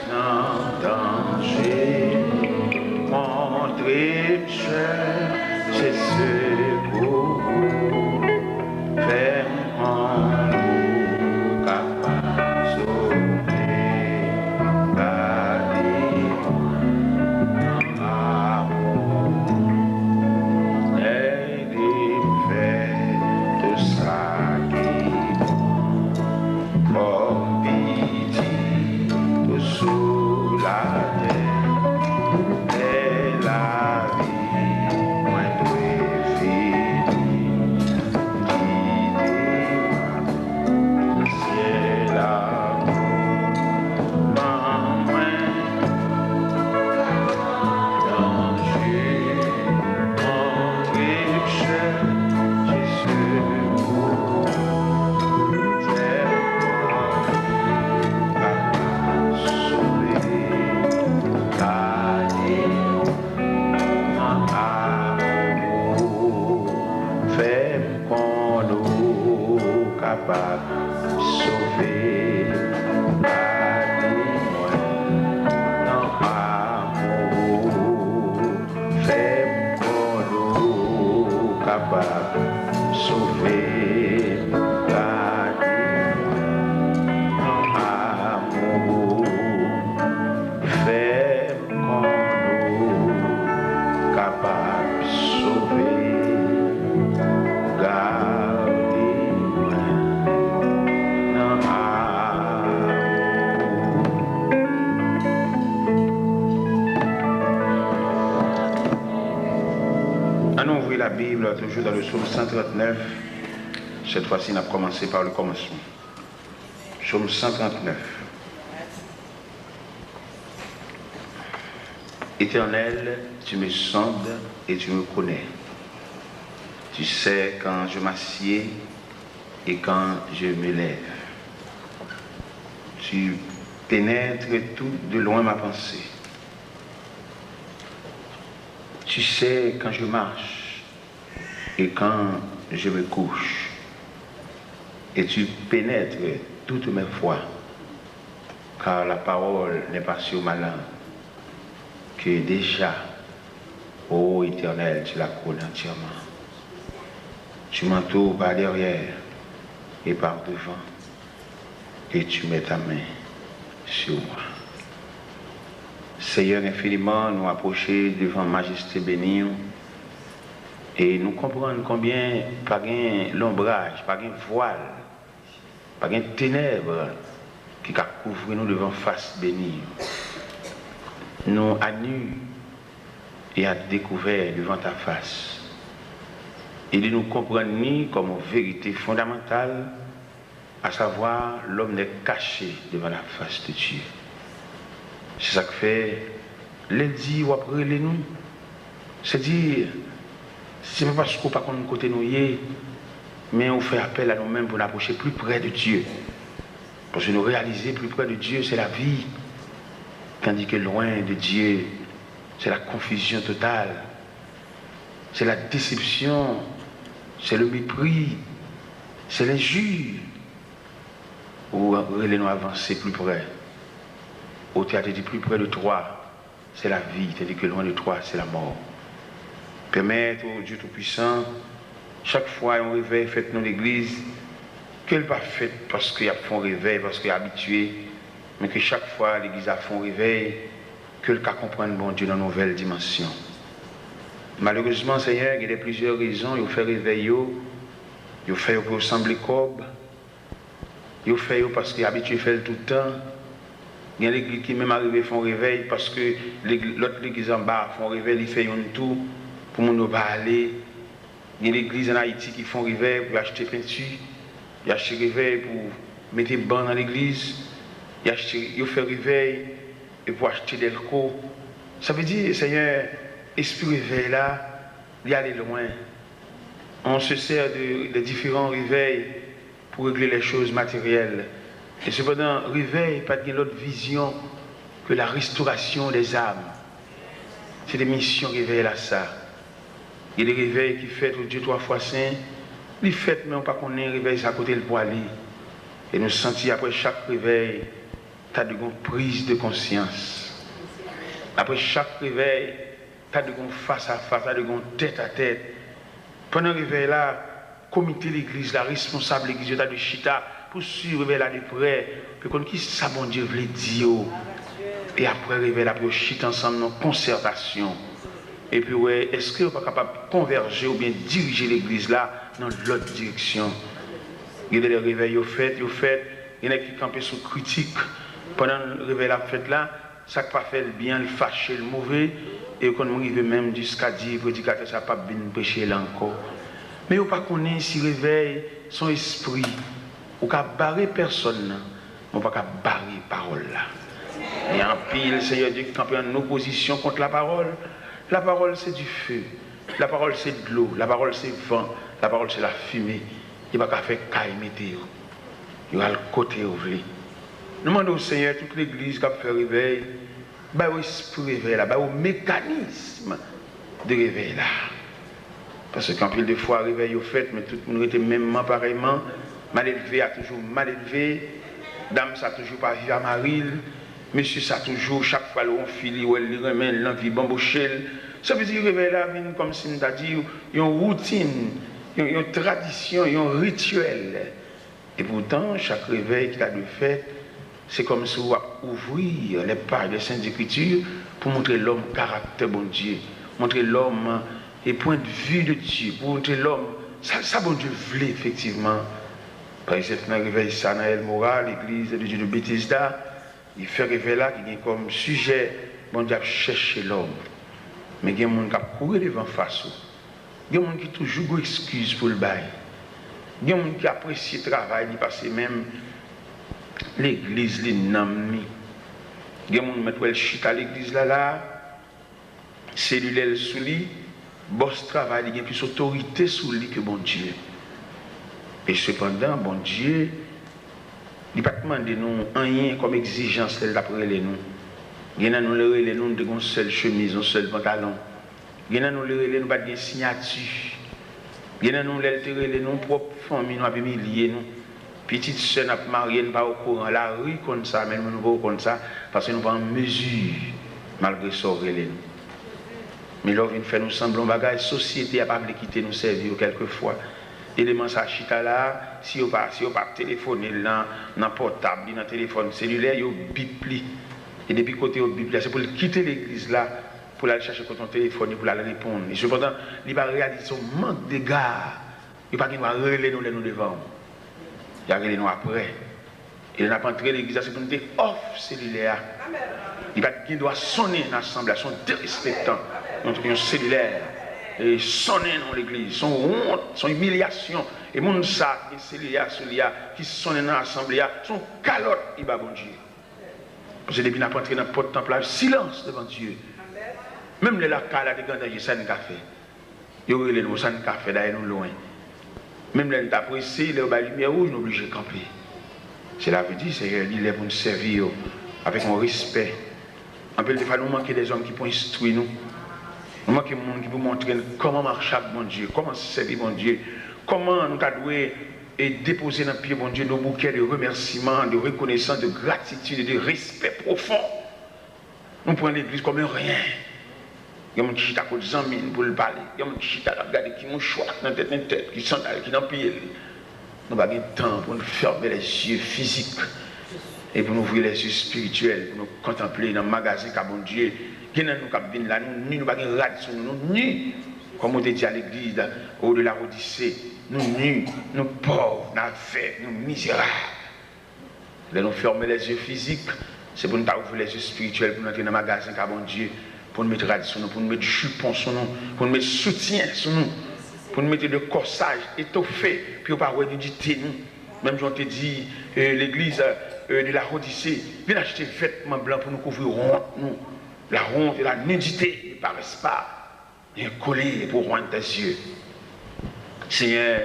dans danger, montrer c'est secours, faire en nous capable sauver, garder amour, aider faire tout ça qui comme pitié tout sous la terre et la vie moins préférée c'est l'amour moins danger mon péché Jésus capable sauver non amour fait pour capable sauver non amour fait capable sauver Allons ouvrir la Bible toujours dans le psaume 139. Cette fois-ci, on a commencé par le commencement. Psaume 139. Éternel, tu me sondes et tu me connais. Tu sais quand je m'assieds et quand je me lève. Tu pénètres tout de loin ma pensée. Tu sais quand je marche et quand je me couche. Et tu pénètres toutes mes voies, car la parole n'est pas sur ma langue, que déjà, ô Éternel, tu la connais entièrement. Tu m'entoures par derrière et par devant, et tu mets ta main sur moi. Seigneur, infiniment, nous approcher devant Majesté bénie et nous comprendre combien, pas un l'ombrage, pas un voile, pas un ténèbres qui a couvert nous devant face bénie. Nous à nu et à découvert devant ta face. Et de nous comprendre ni comme vérité fondamentale, à savoir l'homme n'est caché devant la face de Dieu. C'est ça que fait lundi ou après les nous. C'est dire, c'est pas parce qu'on pas qu'on côté nous mais on fait appel à nous-mêmes pour nous approcher plus près de Dieu. Parce que nous réaliser plus près de Dieu, c'est la vie. Tandis que loin de Dieu, c'est la confusion totale. C'est la déception. C'est le mépris. C'est l'injure. Ou nous avancer plus près. Au théâtre dit plus près de toi, c'est la vie, tandis que loin de toi, c'est la mort. Permettre au Dieu Tout-Puissant, chaque fois on réveille, faites-nous l'église, qu'elle pas faite parce qu'il y a fait un réveil, parce qu'il est habitué, mais que chaque fois l'église a fait un réveil, qu'elle comprenne bon Dieu dans une nouvelle dimension. Malheureusement, Seigneur, il y a plusieurs raisons, il fait réveil, il fait pour ressembler comme, il fait parce qu'il est habitué à faire tout le temps. Il y a l'église qui même arrivé font réveil parce que l'autre église en bas font réveil, ils font un tour pour nous pas aller. Il y a l'église en Haïti qui font réveil pour acheter peinture, ils achètent réveil pour mettre banc dans l'église, ils font réveil et pour acheter des locaux. Ça veut dire, Seigneur, esprit réveil là, il aller loin. On se sert de différents réveils pour régler les choses matérielles. Et cependant, réveil, pas de l'autre vision que la restauration des âmes. C'est des missions réveil à ça. Il y a des réveils qui fêtent au Dieu 3 fois saint. Les fêtes, mais on ne pas qu'on ait un réveil à côté le poil. Et nous sentir après chaque réveil tu as de une prise de conscience. Après chaque réveil, tu as de une face à face, tu as de une tête à tête. Pendant le réveil là, comité de l'église, la responsable de l'église, tu as de chita pour suivre le réveil là de près. Puis qu'on qui ça, bon Dieu, veut dire. Et après le réveil là, puis on chita ensemble dans concertation. Et puis, ouais, est-ce que vous n'êtes pas capable de converger ou bien diriger l'église là dans l'autre direction? Il y a des réveils, il y en a qui campent sous critique. Pendant le réveil la fête là, ça n'a pas fait le bien, le fâché, le mauvais. Et qu'on arrive même jusqu'à dire, le prédicateur, ça n'a pas bien péché là encore. Mais vous ne connaissez pas si le réveil, son esprit, ou qu'à barrer personne, ou pas qu'à barrer parole là. Et en pile, le Seigneur Dieu qui campe en opposition contre la parole. La parole, c'est du feu. La parole, c'est de l'eau. La parole, c'est le vent. La parole, c'est la fumée. Il ne va pas faire caille météo. Il va le côté ouvert. Nous demandons au Seigneur, toute l'église qui a fait réveil, bah au esprit réveil là, bah au mécanisme de réveil là. Parce qu'en pile de fois, réveil au fait, mais tout le monde était même pareillement. Mal élevé a toujours mal élevé. Dame, ça a toujours pas vu à Maril. Monsieur, ça toujours, chaque fois, on file, on lui remet l'envie bambochelle. Ça veut dire réveil là, comme si on a dit, il y a une routine, il y a une tradition, il y a un rituel. Et pourtant, chaque réveil qu'il a de fait, c'est comme si on va ouvrir les pages des Saintes Écritures pour montrer l'homme caractère bon Dieu, montrer l'homme et point de vue de Dieu, pour montrer l'homme, ça bon Dieu voulait effectivement. Par exemple, dans le réveil ça, dans El Mora, l'église de Dieu de Bethesda, il fait réveil là qui a comme sujet, bon Dieu a cherché l'homme. Mais il y a des gens qui courent devant face. Il y a des gens qui toujours excuse pour le bail. Il y a des gens qui apprécient le travail, parce que même l'église, les noms. Il y a des gens qui mettent le chute à l'église là, cellulaire sous lui, boss travail, il y a plus d'autorité sous lui que bon Dieu. Et cependant, bon Dieu, il n'a pas demandé nous rien comme exigence d'après les nous. Il y a nous les nous de une seule chemise, un seul pantalon. Il y a nous les nous pas de signature. Il y a nous les nous propre famille nous avons lié nous. Petite sœur n'a pas marié, nous pas au courant la rue comme ça, mais nous pas comme ça parce que nous pas en mesure malgré ça les nous. Mais là vient faire nous semblant bagage société a pas voulu quitter nous servir quelquefois. Élément ça chita là, si vous pas téléphoner dans portable, dans téléphone cellulaire, yo bipli. Et depuis côté au bipli, c'est pour quitter l'église là pour aller chercher ton téléphone pour aller répondre. Et cependant, il va réaliser son manque de gars. Il pas qu'il va relayer nous devant. Il va relayer nous après. Il n'a pas entré l'église, c'est pour nous dire off cellulaire. Il va qu'il doit sonner dans l'assemblée, son dérespectant, un cellulaire. Et sonner dans l'église, son honte, son humiliation, et mon ça, qui cellulaire, qui sonne dans l'assemblée, son calotte, il va bon Dieu. Parce que depuis qu'on a entré dans le porte temple, silence devant Dieu. Même les lacas, là, des grands, ça n'a pas fait. Il y a les ça n'a pas fait, d'ailleurs, nous loin. Même les appréciés, les lumière rouge, nous obligés de camper. Cela veut dire, c'est qu'il est pour nous servir avec un respect. En peu de fois, nous manquons des hommes qui peuvent instruire nous. Nous manquons des gens qui peuvent montrer comment marcher avec mon Dieu, comment servir mon Dieu, comment nous devons déposer dans le pied mon Dieu nos bouquets de remerciements, de reconnaissance, de gratitude et de respect profond. Nous prenons l'église comme un rien. Il y a des gens qui sont à côté de Zambie pour le parler. Il y a des gens qui sont à regarder, qui ont choix dans la tête, qui sont qui dans le pied. Nous n'avons pas de temps pour nous fermer les yeux physiques et pour nous ouvrir les yeux spirituels, pour nous contempler dans le magasin qu'a bon Dieu. Nous n'avons pas de rade sur nous, nus, comme on dit à l'église, au de la Odyssée, nous nus, nous pauvres, nous aveugle, nous misérables. Nous fermer les yeux physiques, c'est pour nous ouvrir les yeux spirituels, pour nous entrer dans le magasin qu'a bon Dieu, pour nous mettre rade sur nous, pour nous mettre jupon sur nous, pour nous mettre soutien sur nous, pour nous mettre de corsage étoffé, puis on ne peut pas nudité nous. Même si on te dit, l'église de la Odyssée, viens acheter des vêtements blancs pour nous couvrir honte, nous. La honte et la nudité ne paraissent pas bien collés pour rendre tes yeux. Seigneur,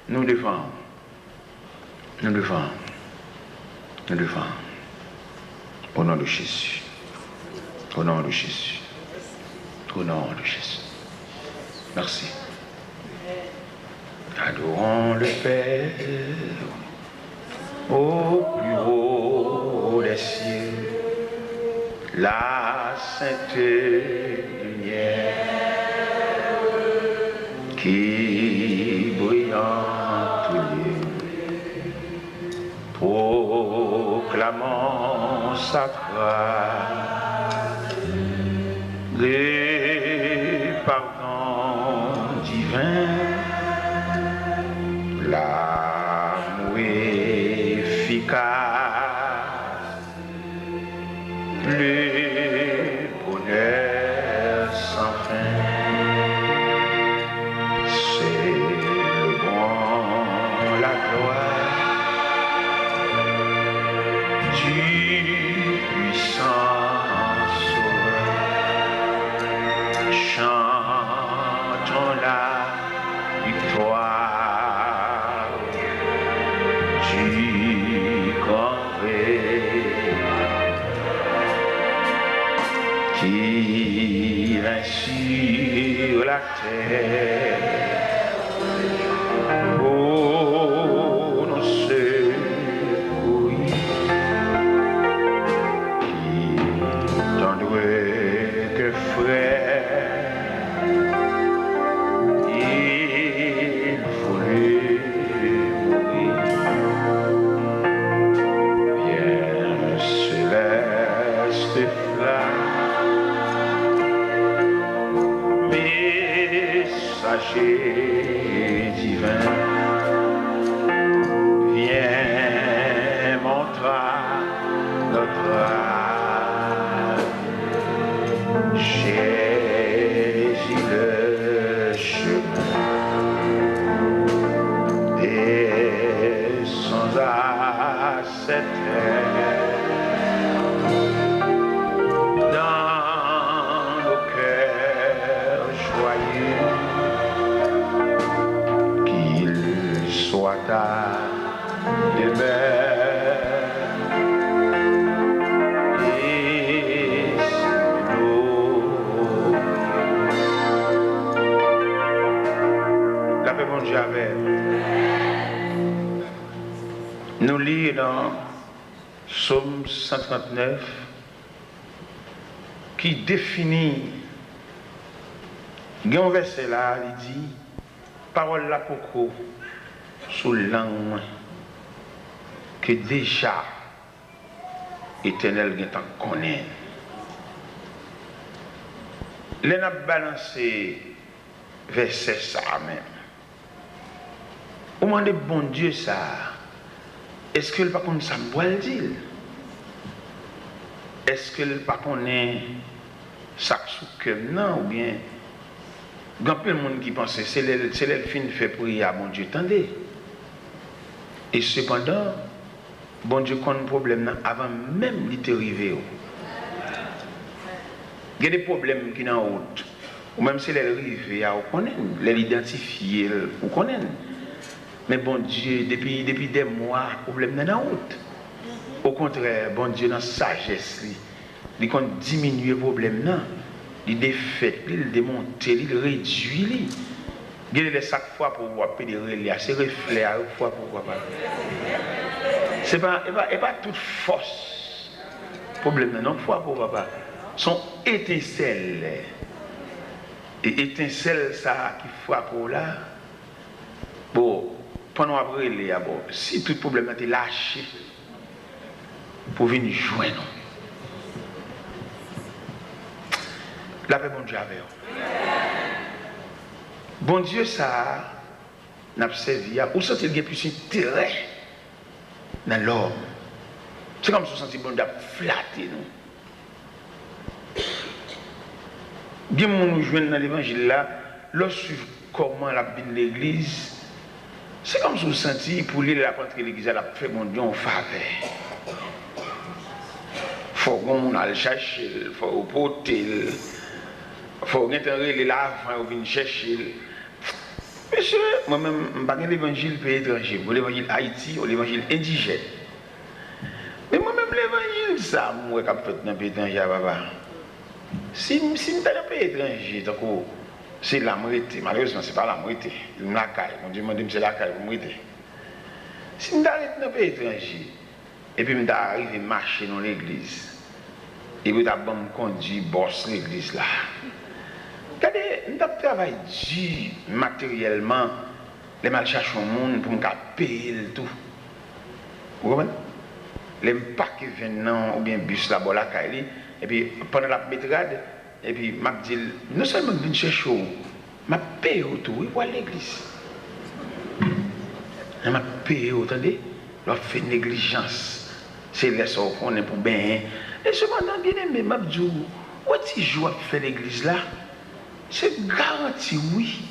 nous devons. Au nom de Jésus. Au nom de Jésus. Au nom de Jésus. Merci. Adorons le Père au plus haut des cieux. la sainte lumière qui brille en tous lieux, proclamant sa grâce, les pardons divins, l'amour efficace, le bonheur sans fin. C'est le bon, la gloire du puissant Sauveur. Chantons la victoire du grand qui règne sur la terre pour nous secourir, qui tendrait que frère, il voulait mourir. Bien céleste flamme, messager divin, viens montrer notre âme. Jésus le chemin, descends à cette terre, dans nos cœurs joyeux, qu'il soit ta demeure et nous. La paix, bon Dieu, avec nous lisons dans Psaume 139 qui définit, il y a un verset là, il dit, parole la coco sous langue que déjà éternel est en connaît. Les n'a balancé verset ça même. Au moment de bon Dieu ça, est-ce que le pas comme ça me dire? Est-ce que le pas connaît ça sous que non ou bien il y a plein de monde qui pense que c'est le fin fait prier à bon Dieu, attendez. Et cependant, bon Dieu connaît un problème avant même de t'arriver. Il y a des problèmes qui sont en route. Ou même si les arrivent, on connaît, les identifier, on connaît. Mais bon Dieu, depuis des mois, le problème n'est en route. Au contraire, bon Dieu, dans sa sagesse, il compte diminuer le problème. Il défait, il démonte, il réduit. Il y a chaque fois pour voir pédérer, c'est reflet à chaque fois pour voir. Ce n'est pas toute force. Le problème non, fois pour papa. Son étincelle. Et étincelle ça qui frappe là. Bon, pendant après les bon, si tout problème a été lâché pour venir joindre. La paix, bon Dieu, avec vous. Bon Dieu, ça n'a servi à. Où sent-il qu'il y a plus intérêt dans l'homme? C'est comme si on sentit bon Dieu flatter nous. Bien, nous jouons dans l'évangile là, lorsque comment la vie de l'église, c'est comme si on sentit pour lui la contre l'église, elle a fait bon Dieu en faveur. Il faut qu'on aille chercher, il faut porter, il faut rentrer les lavants, il faut chercher. Monsieur, moi-même, je ne pas l'évangile pays étranger, pour l'évangile Haïti ou l'évangile indigène. Mais moi-même, l'évangile, ça, moi, je fait dans le pays étranger, papa. Si je suis dans le pays étranger, c'est la moitié. Malheureusement, ce n'est pas la moitié. C'est la caille. Mon Dieu m'a dit que c'est la caille pour moitié. Si je suis dans le pays étranger, et puis je suis arrivé à marcher dans l'église, Et puis, d'abord, me conduit, bosse l'église là. Regardez, nous avons travaillé dur matériellement, les mal chercher au monde pour me payer le tout. Vous comprenez? Les paquets venant ou bien bus là-bas, là, et puis pendant la métrade, et puis m'a dit, non seulement je viens chercher, je paye tout, oui, pour l'église. Je paye, vous entendez? Je fais négligence. C'est les sorts qu'on est pour bien. Et cependant, bien aimé, m'a dit, où est-ce que je vais faire l'église là? C'est garanti, oui.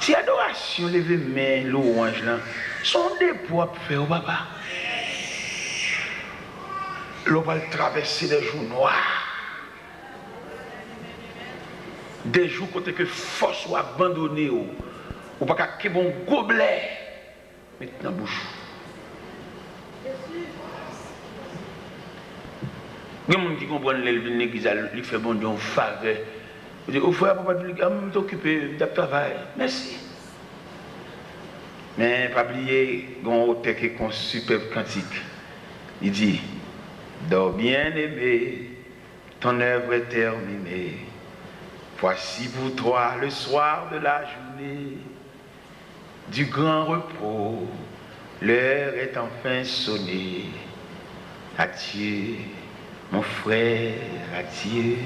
Si adoration, lever main, louange là, sont des poids pour faire au papa. L'on va traverser des jours noirs. Des jours côté que force soit abandonnée ou pas qu'un bon gobelet maintenant bouche. Il y a des gens qui comprennent l'église, qui fait bon Dieu en faveur. Il dit, au frère, papa, je vais t'occuper de travail. Merci. Mais pas oublier, il y a un auteur qui est un superbe cantique. Il dit, dors bien aimé, ton œuvre est terminée. Voici pour toi le soir de la journée, du grand repos, l'heure est enfin sonnée. Adieu, mon frère, adieu.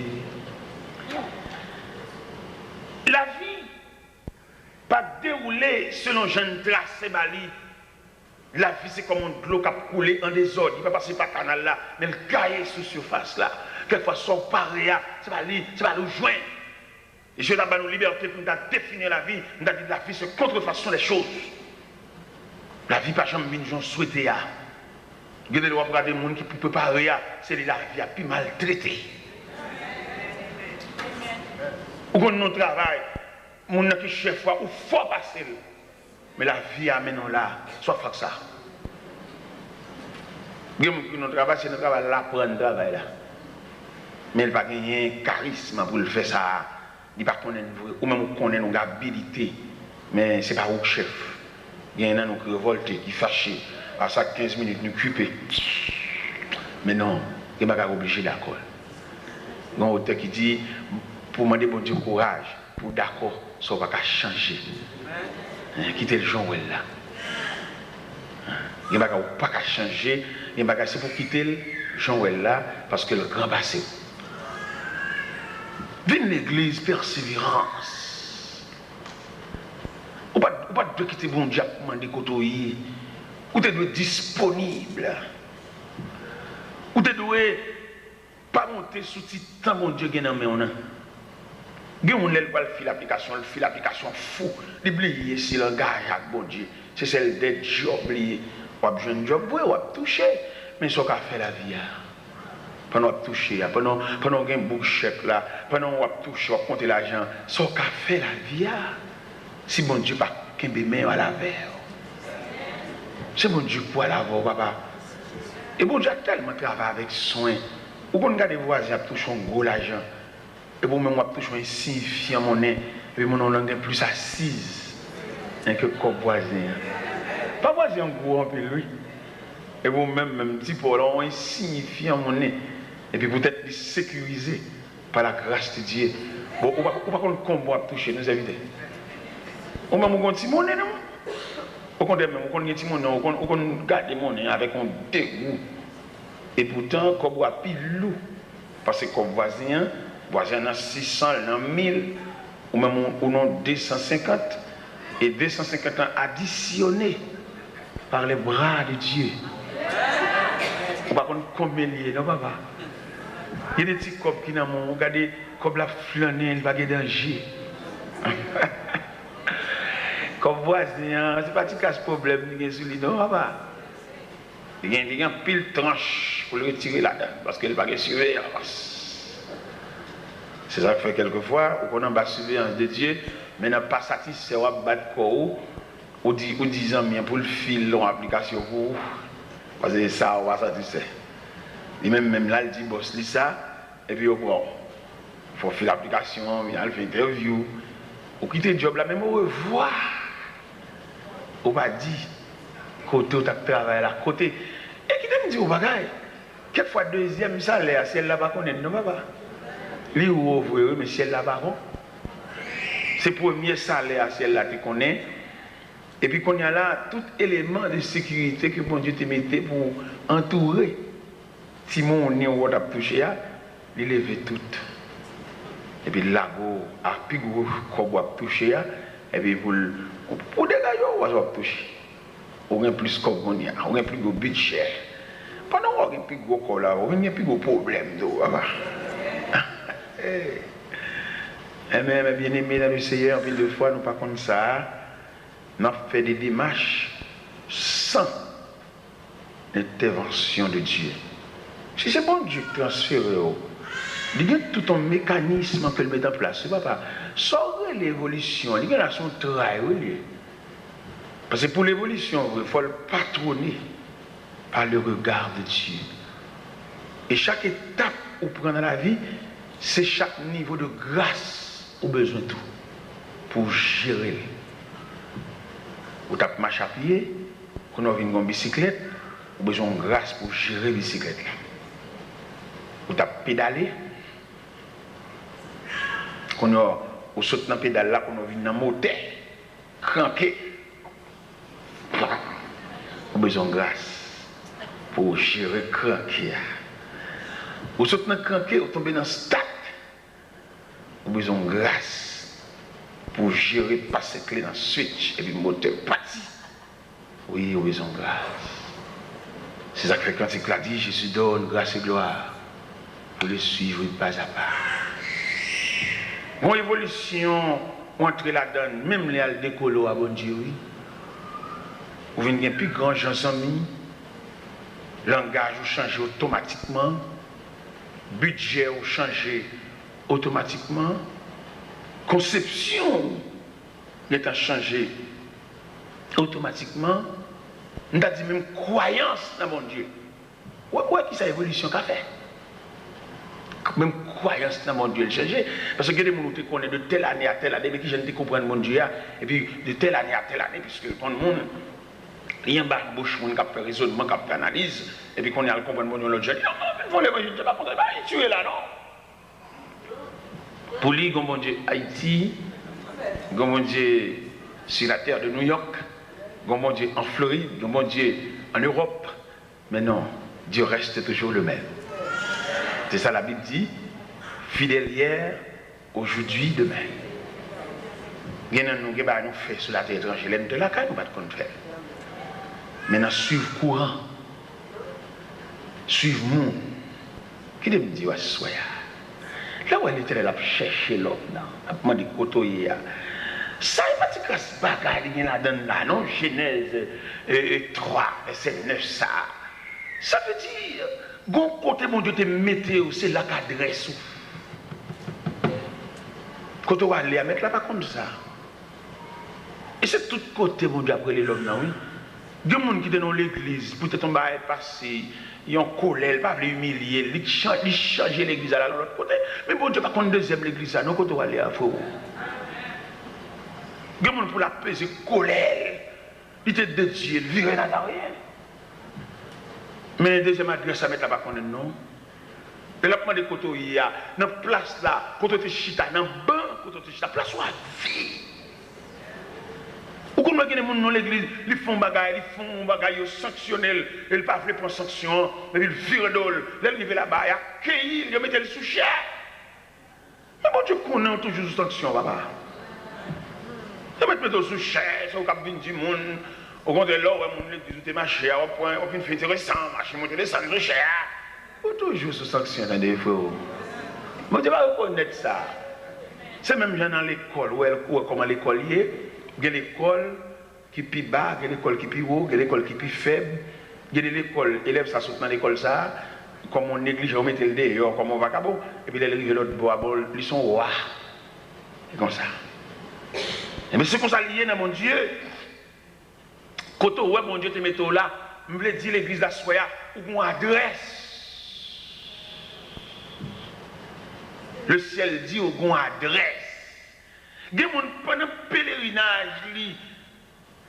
La vie pas déroulée selon Jean tracé Bali. La vie c'est comme un de l'eau qui a coulé en désordre. Il va passer par le canal là, mais le cahier sous surface là. Quelquefois son pari, c'est pas le joindre. Et je n'ai pas de liberté pour nous définir la vie. Nous avons dit que la vie c'est contrefaçon des choses. La vie pas jamais une gens souhaité. Il y a des gens qui ne peuvent pas rien, c'est la vie a plus maltraité. Ou quand nous travaillons, mon qui chef ou faut passer. Mais la vie amène là, soit fait ça. Notre travail, c'est notre travail là, prendre le travail là. Mais il n'y a pas de charisme pour le faire ça. Il n'y a pas ou même qu'on ait une habilité. Mais ce n'est pas au chef. Il y en a qui révoltés, qui fâchés. À chaque 15 minutes, nous occuper. Mais non, il n'y a pas obligé d'accord. Il y a un auteur qui dit, pour demander bon Dieu courage, pour d'accord, ça ne va pas changer. Quitter le Jean-Well là. Il n'y a pas changer, c'est pour quitter le Jean-Well là, parce que le grand passé. Viens l'église, persévérance. Ou pas de quitter bon Dieu pour demander côté. Ou tu dois être disponible. Ou tu dois pas monter sous titre bon Dieu qui est dans mes mains. Il y a des gens qui font l'application fou. Ils oublient si le langage avec bon Dieu. C'est celle des jobs. On a besoin de job, on a touché. Mais ce qu'on fait la vie. Pendant qu'on a touché, pendant qu'on a un bouc chèque là, pendant qu'on a touché, on a compté l'argent. Ce qu'on fait la vie. Si bon Dieu pas qu'un bébé à la verre. C'est bon Dieu pour la voir, papa. Et bon Dieu a tellement travaillé avec soin. Ou qu'on regarde les voisins qui touchent un gros l'argent. Et vous même moi touche insignifiant monnaie et puis mon nom est plus assise que comme voisin. Pas voisin gros en peu lui. Et vous même petit pour là insignifiant monnaie et puis peut-être sécurisé par la grâce de Dieu. Bon on va contre combat toucher nous éviter. On même on petit monnaie non. Au contraire même on petit monnaie on garder monnaie avec un dégoût. Et pourtant comme bois pile loup parce que comme voisin a 600, dans 1000, ou même on 250, et 250 ans additionnés par les bras de Dieu. On va connaître combien il y a, non, papa? Il y a des petits copes qui n'ont pas, regardez, comme la flânée, il va y avoir danger. Comme voisin, c'est pas que tu casses problème, non, papa? Il y a un pile tranche pour le retirer là-dedans, parce qu'il va y avoir surveillance. C'est ça que fait quelquefois, on a une surveillance de Dieu, mais n'a pas satisfait ou battre quoi ou disant bien pour le fil en application pour parce que ça on va satisfait. Et même là il dit boss lit ça et puis bon faut faire l'application, il fait interview, ou quitter le job là même au revoir. On va dire côté où tu travailles là côté et qui te dit au bagaille. Quelquefois, deuxième salaire, ciel là-bas qu'on est, non, papa. Lui ou ouvrier, mais ciel là-bas, c'est premier salaire, ciel là, tu connais. Et puis, qu'on y a là, tout élément de sécurité que bon Dieu te mettait pour entourer. Si mon nez ou a touché, il lève tout. Et puis, là, à plus gros, qu'on a touché, et puis, pour dégager, on va toucher. On a plus qu'on a, on a plus gros budget. Pendant qu'on a plus gros qu'on a, on a plus gros problème. Mais bien aimé dans le Seigneur, puis deux fois, nous pas comme ça, nous avons fait des démarches sans l'intervention de Dieu. Si c'est bon Dieu qui transfère, il y a tout un mécanisme qu'il met en place. C'est pas sans l'évolution, il y a son travail. Parce que pour l'évolution, il faut le patronner par le regard de Dieu. Et chaque étape où prend dans la vie, c'est chaque niveau de grâce au besoin de tout pour gérer. Ou tu as marché à pied, quand on a une bicyclette, ou besoin de grâce pour gérer la bicyclette. Ou tu as pédalé, quand on saute dans la pédale là, quand on vient dans le moteur, cranqué, ou besoin de grâce pour gérer le cranqué. Ou saute dans le cranqué, ou tombe dans le stack, ou besoin de grâce pour gérer, passer clé dans le switch, et puis le moteur parti. Oui, ou besoin de grâce. C'est ça que fait quand il a dit, Jésus donne grâce et gloire pour le suivre pas à pas. Mon évolution, entre la donne, même les décollés à bon Dieu, oui. Vous venez bien plus grand, gens amis, langage vous changez automatiquement, budget vous changez automatiquement, conception est changée automatiquement, nous avons dit même croyance dans mon Dieu. Ouais, qui ça évolution qu'a fait? Même croyance dans mon Dieu le changer. Parce que des gens qui connaissent de telle année à telle année, mais qui je ne comprennent mon Dieu, et puis de telle année à telle année, puisque tout le monde, il y a un bas de bouche, on a fait raisonnement, on a fait analyse, et puis qu'on a compris mon Dieu, l'autre jeune, non, mais vous l'évangile, je ne sais pas contre, il est là, non? Pour lui, mon Dieu, Haïti, mon Dieu, sur la terre de New York, mon Dieu, en Floride, mon Dieu, en Europe, mais non, Dieu reste toujours le même. C'est ça la Bible dit, fidèle hier, aujourd'hui, demain. Il y a nous qui nous fait sur la terre étrangère, l'aime de la caille, nous ne pouvons pas faire. Maintenant, suivre courant, suivre nous. Qui me dit, ouais, soya. Là où elle était là, chercher l'homme, à demander côtoyer. Ça, il m'a dit que ce bagage, il y a là, non? Genèse 3, verset 9, ça. Ça veut dire, bon côté, mon Dieu, te mettez, c'est là qu'adresse. Quand on va aller à mettre là, pas comme ça. Et c'est tout côté, mon Dieu, après les l'homme, oui. Il y a des gens qui sont dans l'église, peut-être on va passer, ils ont colère, ils ne peuvent pas humilier, ils changent l'église à l'autre côté. Mais bon Dieu, pas qu'on deuxième l'église, non, quand on va aller à faux. Il y a des gens pour la peser colère, ils te dédient, ils virent là rien. Mais la deuxième adresse à mettre là-bas, qu'on est non. Et là, pour des côtés, il y a dans la place là, quand on te chita, dans le banc, quand on te chita, place où à vie. Ou comme les gens dans l'église, ils font bagaille, sanctionnels, ils ne peuvent pas prendre sanction, mais ils virent d'ol, ils arrivent là-bas, ils accueillent, ils mettent le sous chair. Mais bon Dieu, qu'on a toujours sous sanction, papa. Ils mettent le sous chair, ça au cap du monde, au contraire, là, on l'église, où marché, au point, on peut faire intéressant, marcher, monter les sangs de chair. Ou toujours sous sanction dans des fois. Mais tu vas reconnaître ça. C'est même dans l'école, où comment l'école y est. Il y a l'école qui est plus bas, il y a l'école qui est plus haut, il y a l'école qui est plus faible. Il y a l'école, élève ça saute dans l'école ça, comme on néglige, on met le dehors, comme on va cabot, et puis il arrive l'autre bois, ils sont rois. C'est comme ça. Et mais c'est comme ça lié dans mon Dieu. Quand on voit mon Dieu te met là, je veux dire l'église d'Assoya, où on adresse. Le ciel dit où on adresse. Des gens pendant le pèlerinage,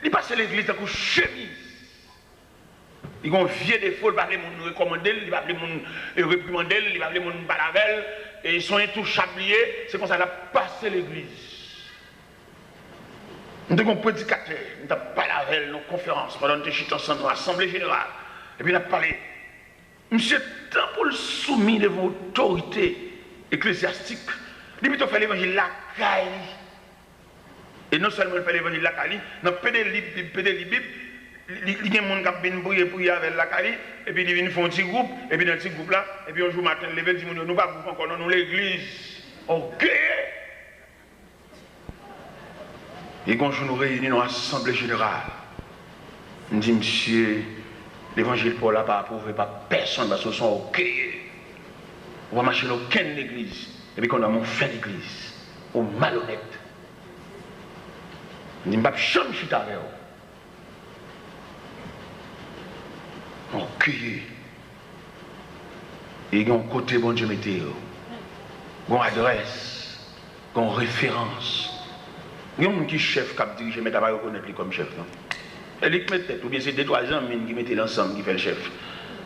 ils passent l'église avec une chemise. Il y a un vieux défaut, il va appeler mon recommander, il va appeler mon réprimander, il va appeler mon balavel, et ils sont intouchables liés, c'est comme ça qu'il a passé l'église. Nous avons un prédicateur, nous avons parlé nos conférences, pendant que nous étions ensemble dans l'Assemblée générale, et puis nous avons parlé. Monsieur, tant pour le soumis devant l'autorité ecclésiastique, il peut faire l'évangile la caille. Et non seulement il fait l'évangile la caille, dans le Bible, il y a des gens qui viennent prier avec la caille, et puis ils viennent faire un petit groupe, et puis dans le petit groupe là, et puis un jour matin, ils disent, nous ne pas encore, nous l'église. Ok. Et quand je nous réunis dans l'Assemblée générale, on dit, monsieur, l'évangile Paul n'a pas approuvé par personne parce qu'ils sont ok. On va marcher dans aucune église. Et puis qu'on a mon fait l'église. Ou malhonnête. On dit, je ne vais pas jamais chuter avec vous. Ok. Et il y a un côté bon Dieu météo. Il y a une adresse. Il y a une référence. Il y a un qui chef qui a dirigé, mais tu ne vas pas reconnaître lui comme chef. Non? Elle est tête, ou bien c'est 2-3 ans qui mettent l'ensemble qui fait le chef.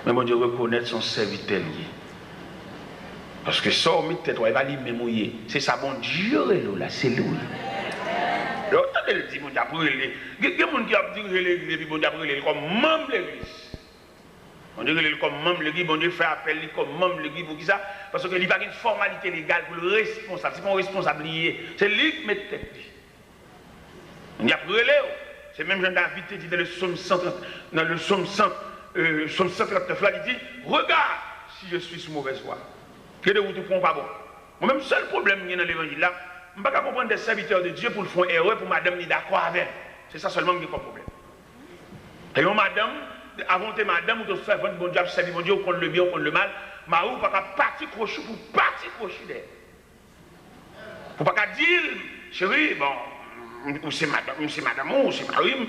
Mais bon Dieu reconnaître son serviteur. Parce que ça, on met tête, il va lui mouiller. C'est ça, bon Dieu, là, c'est lui. Alors, attendez, il dit, bon Dieu, il y a des gens qui ont dirigé l'église, et puis bon Dieu, il comme membre de l'église. Bon Dieu, il comme membre de l'église, bon Dieu fait appel comme membre de l'église, pour qui ça? Parce qu'il n'y a pas une formalité légale pour le responsable. C'est pas un responsable lié. C'est lui qui met tête. On y a brûlé. C'est même Jean-David qui dit dans le psaume 139 là, il dit, regarde si je suis sur mauvaise voie. Que de vous ne prends pas bon. Moi-même, le seul problème qu'il y a dans l'évangile là, je ne peux pas comprendre des serviteurs de Dieu pour le faire erreur pour madame ni d'accord avec. C'est ça seulement qui est pas problème. Et madame, avant de madame, ou de faire bon Dieu, servir bon Dieu, ou prendre le bien, ou prendre le mal, ma ou pas partir crochet pour partir crochet d'elle. Pour pas dire, chérie, bon. Ou c'est madame, ou c'est Marie,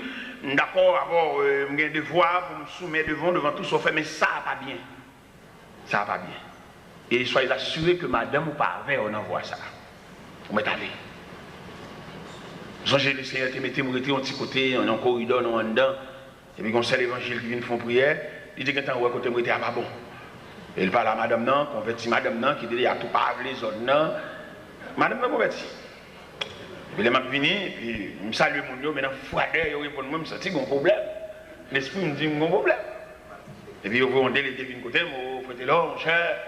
d'accord, avoir un devoir pour me soumettre devant tout ça, mais ça va pas bien. Ça va pas bien. Et soyez assurés que madame ou pas avec, on envoie ça. Vous mettez allé. J'ai le Seigneur qui mettait mon un petit côté, en corridor, en dedans, et puis quand c'est l'évangile qui vient faire prière, il dit que quand on côté, moi, pas bon. Et il parle à madame, non, converti madame, non, qui dit, il y a tout pas les autres, non. Madame, non, converti. Puis il m'a venu, puis il me salue mon Dieu, maintenant, froideur, il répond, moi, je me sens qu'il y a un problème. L'esprit me dit, il y a un problème. Et puis, on délégué d'une côté, mon frère là, mon cher,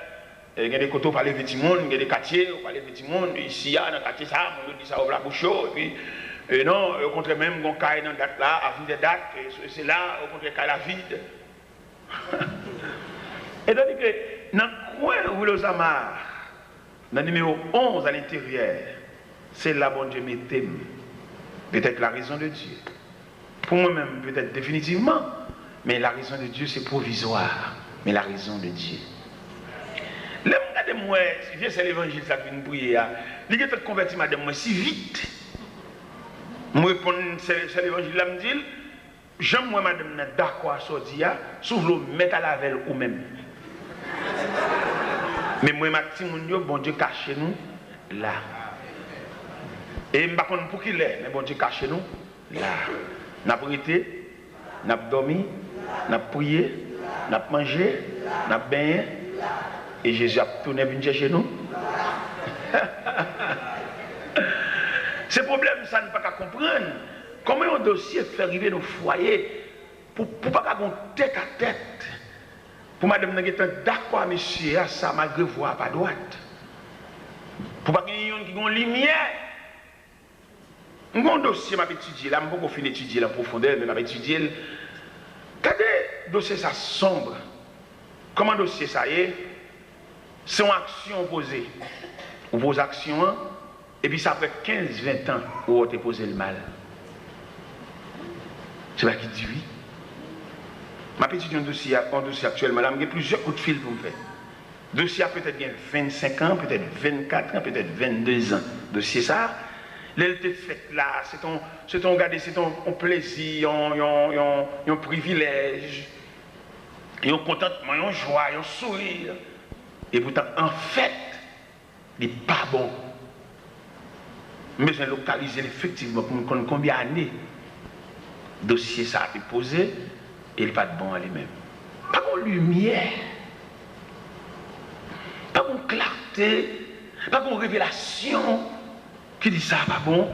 il y a des côtés où on parle de petits monde, il y a des quartiers où on parle de petits monde, ici, dans le quartier, ça, on dit ça, on la bouche, et puis, non, au contraire, même, on caille dans la date là, à des dates, c'est là, au contraire, caille la vide. Et tandis que, dans le coin où le Zamar, dans le numéro 11 à l'intérieur, c'est là bon Dieu mettait peut-être la raison de Dieu. Pour moi-même, peut-être définitivement, mais la raison de Dieu, c'est provisoire. Mais la raison de Dieu. Regardez-moi, si c'est l'évangile ça que vous priez, il a fait convertir madame moi si vite. Moi, c'est l'évangile là, me dit, j'aime moi madame d'accord à sortir, sauf le mettre à la velle ou même. Mais moi, ma petite bon Dieu cache nous là. Et je ne sais pas pour qui il est, mais bon Dieu cache nous là. Nous avons prêté, nous avons dormi, nous avons prié, nous avons mangé, nous avons baigné. Et Jésus a tourné venir chercher nous. Ce problème, ça ne peut pas comprendre. Comment un dossier fait arriver nos foyers pour ne pas avoir tête à tête. Pour madame n'a pas d'accord, monsieur, à ça, malgré voix pas droite. Pour pas qu'il y ait une lumière. Mon dossier m'a étudié, là, je ne peux pas finir d'étudier en profondeur, mais m'a étudié. Regardez, dossier ça sombre. Comment dossier ça est? C'est une action posée. On pose action, et puis ça fait 15-20 ans où on te posé le mal. C'est là qui dit oui. Ma petite un dossier actuellement, là, j'ai plusieurs coups de fil pour me faire. Dossier a peut-être 25 ans, peut-être 24 ans, peut-être 22 ans. Dossier ça. L'été fait là, c'est ton plaisir, un privilège, un contentement, une joie, un sourire. Et pourtant, en fait, il n'est pas bon. Mais je localiser effectivement pour combien d'années le dossier ça a été posé et il n'est pas bon à lui-même. pas de lumière, pas de clarté, pas de révélation qui dit ça pas bon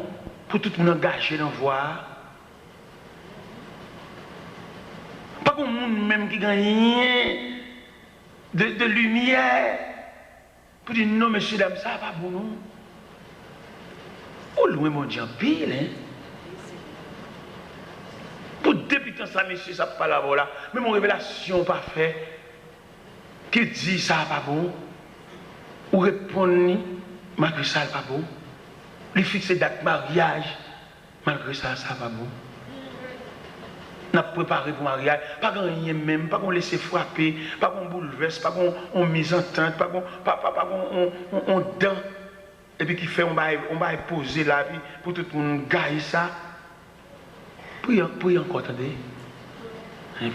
pour tout le monde engagé dans voir. Pas de monde même qui gagne de lumière pour dire non, monsieur, dame, ça pas bon non. Oh, loin mon Dieu en pile, hein. Pour débuter ça, monsieur, ça pas là, voilà. Mais mon révélation pas fait. Qui dit ça pas bon? Ou répondre, malgré ça pas bon? Lui fixer date mariage, malgré ça, ça pas bon? On a préparé pour le mariage, pas rien même, pas qu'on laisser frapper, pas qu'on bouleverse, pas qu'on mise en tente, pas qu'on dent. Et puis qui fait, on va poser la vie pour tout le monde gagner ça. Priez encore, attendez.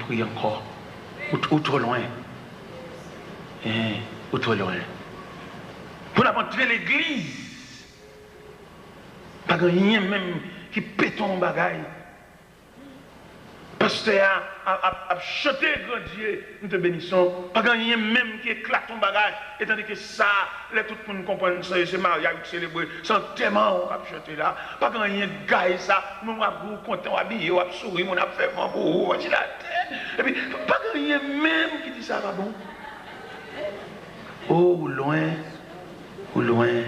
Priez encore. Ou trop loin. Ou trop loin. Pour entrer l'église. Pas rien même qui pète ton bagaille. Pasteur a chanté, grand Dieu, nous te bénissons. Pas rien même qui éclate ton bagage. Et tandis que ça, là, tout le monde comprend ça, ce mariage célébré, sans tellement on a chanté là. Pas rien gagne ça. Nous avons content, habillé, on a souri, on a fait bon pour vous, on a dit la tête. Et puis, pas rien même qui dit ça, pas bon. Oh, loin, ou loin.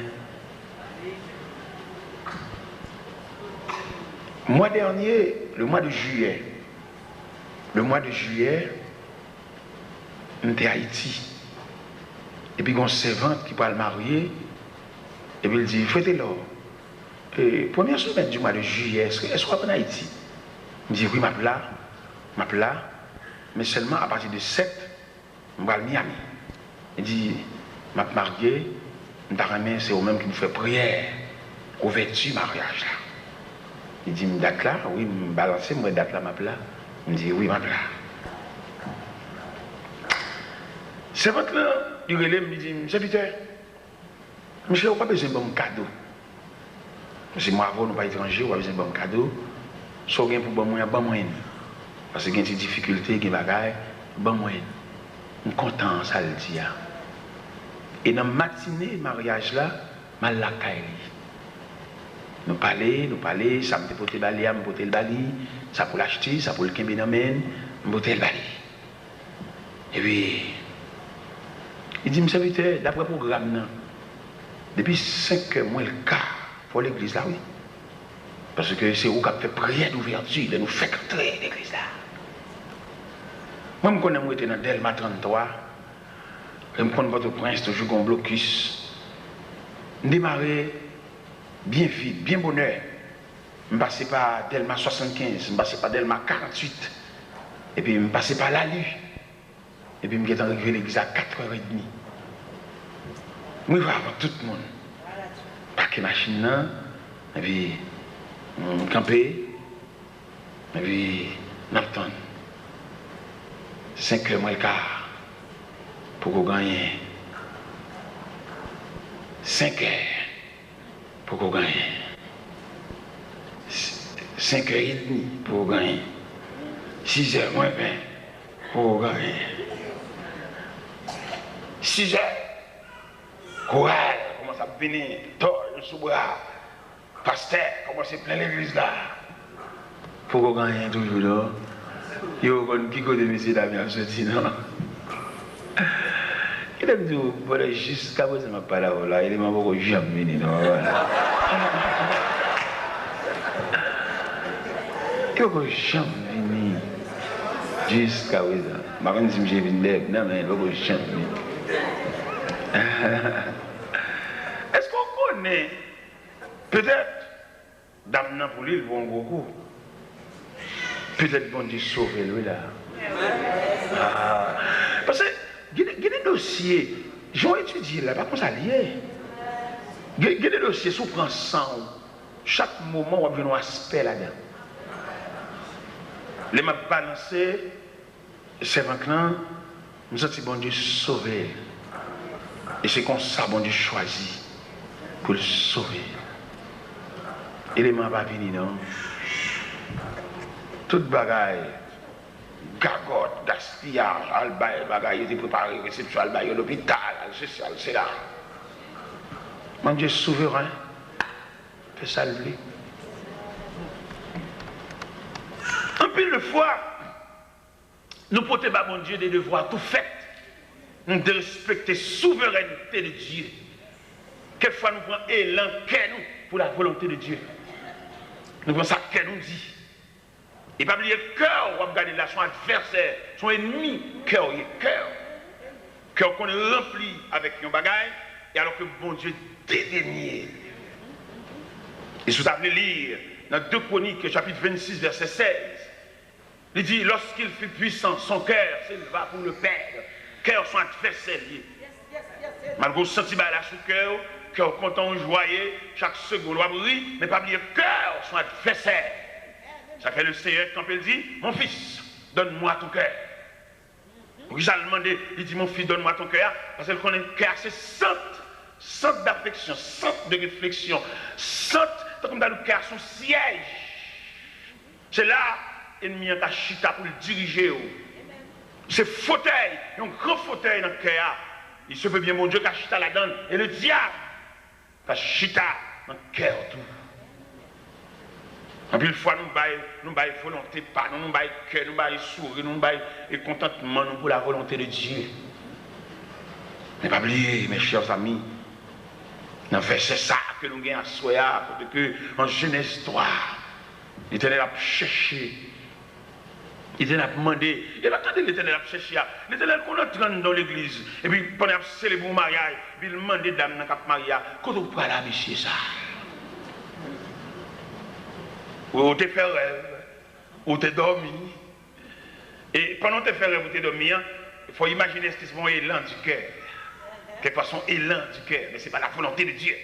Mois dernier, le mois de juillet, on était à Haïti. Et puis, on se servante qui parle marier. Et puis, il dit, faites-le. Première semaine du mois de juillet, est-ce qu'on va en Haïti? Il dit, oui, ma là. Mais seulement à partir de 7, on va à Miami. Il dit, ma marié, c'est au même qui nous fait prière, ouverture mariage là. Il dit, date là, oui, me balancer, moi, date là, ma là. Il me dit, oui, ma là. C'est votre là, du relais, me dit, monsieur Peter, monsieur, on n'a pas besoin de bon cadeau. Parce que moi, avant, nous pas étrangers, on n'a pas besoin de bon cadeau. Soit bien pour bon moyen, bon moyen. Parce qu'il y a des difficultés, des bagailles, bon moyen. Je suis content, ça le dit. Et dans la matinée, mariage là, mal la caille. Nous parlons, ça me fait porter le balai, me porter le balai, ça pour l'acheter, ça pour le kembe d'amène, me porter le balai. Et puis, il dit, monsieur Victor, d'après le programme, depuis 5 mois le quart pour l'église là, oui. Parce que c'est où qu'on fait prière d'ouverture, de nous faire entrer l'église là. Moi, je connais, moi, j'étais dans Delma 33, je me connais votre prince, toujours un blocus. Je démarrais bien vite, bien bonheur. Je passais par Delma 75, je passais par Delma 48. Et puis je passais par l'ALU. Et puis je suis arrivé à l'église à 4h30. Je vais avoir tout le monde. Pas que machine là. Et puis camper. Et puis n'attendre. 5h moins le quart. Pour qu'on gagne. 5h. Pour qu'on gagne. 5h30 pour gagner. 6h moins 20 pour gagner. 6h. Courage, commence à venir. Tord sous bras. Pasteur, commence à plein l'église là. Pour qu'on gagne toujours là. Yo, qui côté monsieur Damien, je dis non. Il a dit, voilà, jusqu'à vous, ça m'a pas là, voilà. Il m'a beaucoup jamais venu, non, voilà. Il m'a jamais venu. Jusqu'à présent. Je ne sais pas si j'ai venu d'elle, non, mais il m'a jamais venu. Est-ce qu'on connaît, peut-être, Dame pour lui, le bon gros coup. Peut-être bon Dieu sauver lui là. Ah. Parce que, il y a des dossiers, j'ai étudié là, pas comme ça lié. Il y a des dossiers, si on prend 100, chaque moment, on va venir un aspect là-dedans. Les m'a balancé, c'est maintenant, nous avons dit bon Dieu sauver. Et c'est comme ça, bon Dieu choisit pour le sauver. Et les m'a pas venir, non? Toute bagaille, gagote, gaspillage, albaï, bagaille, il préparé, réception, albaï, l'hôpital, social, c'est là. Mon Dieu souverain, fait ça le blé. En pile de fois, nous portons à mon Dieu des devoirs tout faits, de respecter la souveraineté de Dieu. Quelquefois nous prenons élan, nous, pour la volonté de Dieu. Nous prenons ça qu'elle nous dit. Et pas oublier le cœur, on va regarder là, son adversaire, son ennemi, cœur. Cœur qu'on est rempli avec un bagage, et alors que bon Dieu dédaigné. Et si vous avez lire dans 2 Chroniques, chapitre 26, verset 16, il dit, lorsqu'il fut puissant, son cœur s'éleva pour le perdre. Cœur son adversaire lié. Malgré le sentiment là sous cœur, cœur content, joyeux, chaque seconde, on brille, mais pas oublier cœur son adversaire. Ça fait le Seigneur quand il dit, mon fils, donne-moi ton cœur. Il a demandé, il dit, mon fils, donne-moi ton cœur, parce que connaît le cœur, c'est centre d'affection, centre de réflexion, centre, comme dans le cœur, son siège. C'est là, l'ennemi a chita pour le diriger. C'est fauteuil, un grand fauteuil dans le cœur. Il se peut bien, mon Dieu, qu'a chita là-dedans, et le diable, qu'a chita dans le cœur tout. En plus, une fois, nous baillons volonté, pas nous baillons cœur, nous baillons sourire, nous baillons contentement pour la volonté de Dieu. Ne pas oublier, mes chers amis, c'est ça que nous gagnons à soi, parce que en Genèse 3, l'Éternel a cherché, l'Éternel a demandé, et attendez, l'Éternel a cherché, l'Éternel qu'on entre dans l'église, et puis pendant qu'il célèbre le mariage, puis il demande aux dames dans le mariage, quand on peut aller à monsieur ça. Ou tu fais rêve, ou tu dormi. Et pendant que tu fais rêve ou tu dormi, il faut imaginer ce qui est mon élan du cœur. Quelque façon, élan du cœur, mais ce n'est pas la volonté de Dieu.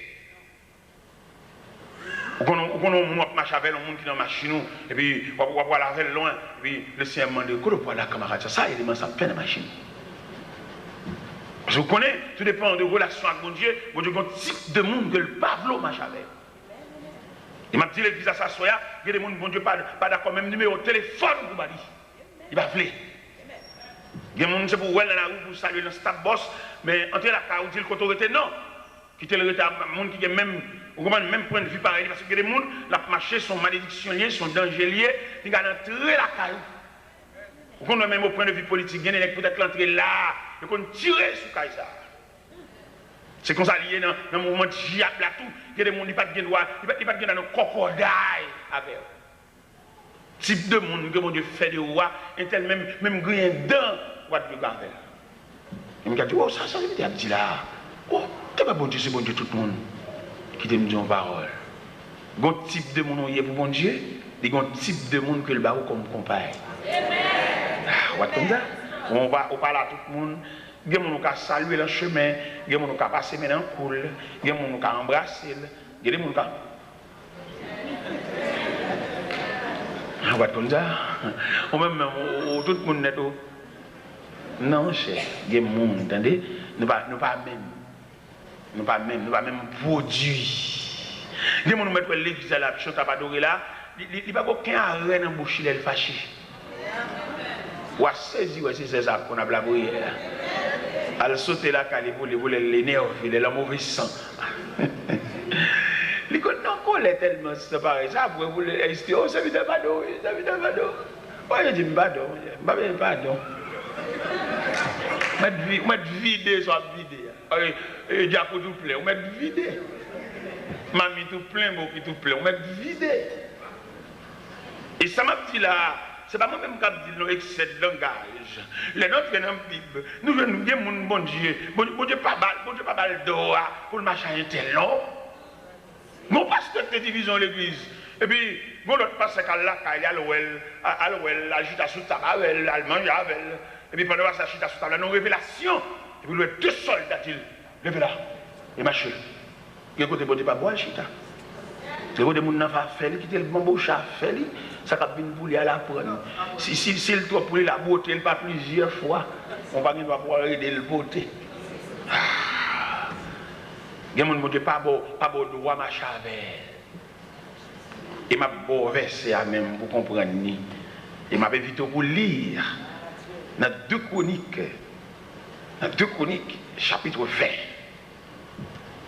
Ou qu'on a marché avec un monde qui est dans la machine, et puis on va voir la rêve loin, et puis le Seigneur me demande, comment on la camarade, ça, il est ça plein de machines. Parce que vous connaissez, tout dépend de relation avec mon Dieu, a un type de monde que le Pavlo marche avec. Il m'a dit l'église à sa soya, il y a des gens, bon Dieu, pas d'accord, même numéro de téléphone pour Bali. Il va appeler. Il y a des gens qui pour dans la rue pour saluer le stade boss, mais entrer la car, dit le côté non. Quitter le retard, monde qui a même point de vue pareil, parce que les gens, la marché sont malédictionnés, sont dangers, ils ont entré la car. On a même au point de vue politique, il y a peut-être l'entrée là, ils ont tiré sur Kaïsa. C'est comme ça lié dans le mouvement de diable là tout. Il y a des gens qui n'ont pas de dans le crocodile avec eux. Type de monde que mon Dieu fait de roi, et tel même grien dans what de garder. Il me dit, oh ça veut dire là. Oh, c'est pas bon Dieu, c'est bon Dieu tout le monde qui te dit une parole. Il y a un type de monde qui est pour bon Dieu, il y a un type de monde que le barreau comme compagne. Ah, comme ça. On parle à tout le monde. Il y a des gens qui saluer le chemin, il y a des gens qui passer dans le cool, il y a des gens qui embrasser, il y a des gens qui... On va comme ça. Ou même, tout le monde n'est pas... Non, cher, il y a des gens, entendez? Nous ne pas même produit. Il y a des gens qui mettent l'église à la chante à adorer là, il n'y a pas aucun arrêt dans la bouche, il est fâché. Ou à saisir, c'est ça qu'on a blagué. Elle saute là, elle voulait l'énerver, elle a mauvais sang. Il dit non, elle est tellement séparée. Ça, vous voulez rester, oh, ça vient de Bado, ça vient de Bado. Oh, je dis Bado, pardon. On met vidé, soit vidé. Et Diapo tout plein, on met vidé. Mamie tout plein, Boki tout plein, on met vidé. Et ça m'a dit là. Ce n'est pas moi-même qui dis non excès de langage. Les nôtres viennent en Bible. Nous venons dire mon bon Dieu. Bon Dieu pas mal d'eau pour le machin tel non. Mon pasteur de division l'église. Et puis, mon autre pasteur qui a là, il y a l'ouel, agite à sous tabac, l'allemand, et puis pendant ça, agite à sous tabac, il y a une révélation. Et puis, il y a 2 soldats, il levez là, et marchez. Il y a côté bon Dieu pas boire, chita. Il y a des gens qui ont fait, qui ont le bon chat fait, ça a bien pour aller à la prendre. Si le trop pour la beauté, il pas plusieurs fois, on va pouvoir aider le beauté. Il y a des gens qui n'ont pas beau droit à ma chave. Et ma beau verset à même pour comprendre. Et m'a invité pour lire dans 2 Chroniques, chapitre 20.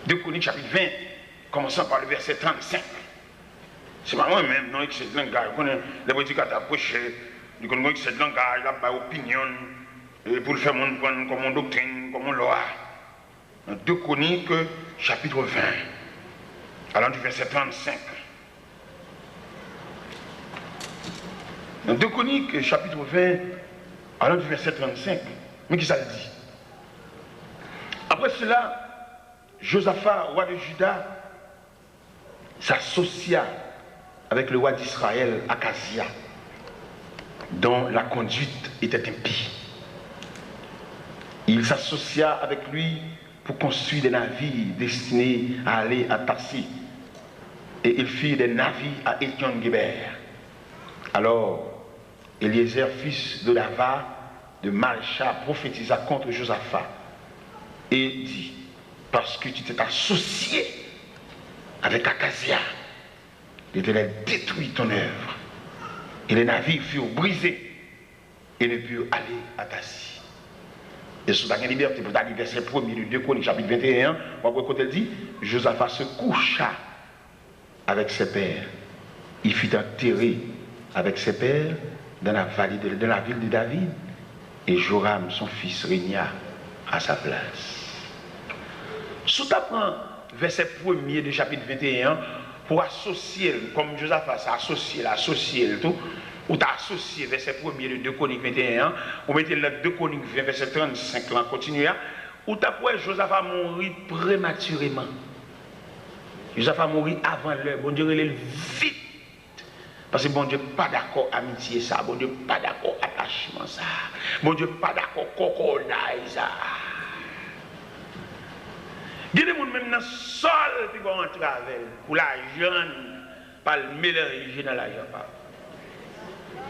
2 Chroniques, chapitre 20, commençant par le verset 35. C'est pas moi-même, non, excès de langage. Les prédicateurs approchés, ils connaissent excès de langage, la pas opinion, pour le faire comme mon doctrine, comme mon loi. Dans 2 Chroniques, chapitre 20, allant du verset 35. Dans 2 Chroniques, chapitre 20, allant du verset 35. Mais qui ça le dit? Après cela, Josaphat, roi de Juda, s'associa avec le roi d'Israël, Akazia, dont la conduite était impie. Il s'associa avec lui pour construire des navires destinés à aller à Tassi. Et il fit des navires à Étion-Guéber. Alors, Eliezer, fils de Dava, de Malcha, prophétisa contre Josaphat et dit, parce que tu t'es associé avec Akazia, l'Éternel détruit ton œuvre. Et les navires furent brisés et ne purent aller à Tassi. Et sous la liberté, pour aller verset 1er de 2 Chroniques, chapitre 21, on voit quand elle dit, Josaphat se coucha avec ses pères. Il fut enterré avec ses pères dans la vallée de la ville de David. Et Joram, son fils, régna à sa place. Sous t'apprends verset 1er du chapitre 21, pour associer, comme Josaphat s'est associé le tout, ou t'as associé verset 1er de 2 Chroniques 21, ou mettez le 2 Chroniques 20, verset 35, là, continue, ou t'as pour Josaphat mourir prématurément. Josaphat mourir avant l'heure, bon Dieu, il est vite. Parce que bon Dieu pas d'accord amitié ça, bon Dieu pas d'accord attachement ça, bon Dieu pas d'accord coconaille ça. Il y a des gens même dans le sol qui vont entrer avec pour la jeune, pas le mélanger dans la jeune.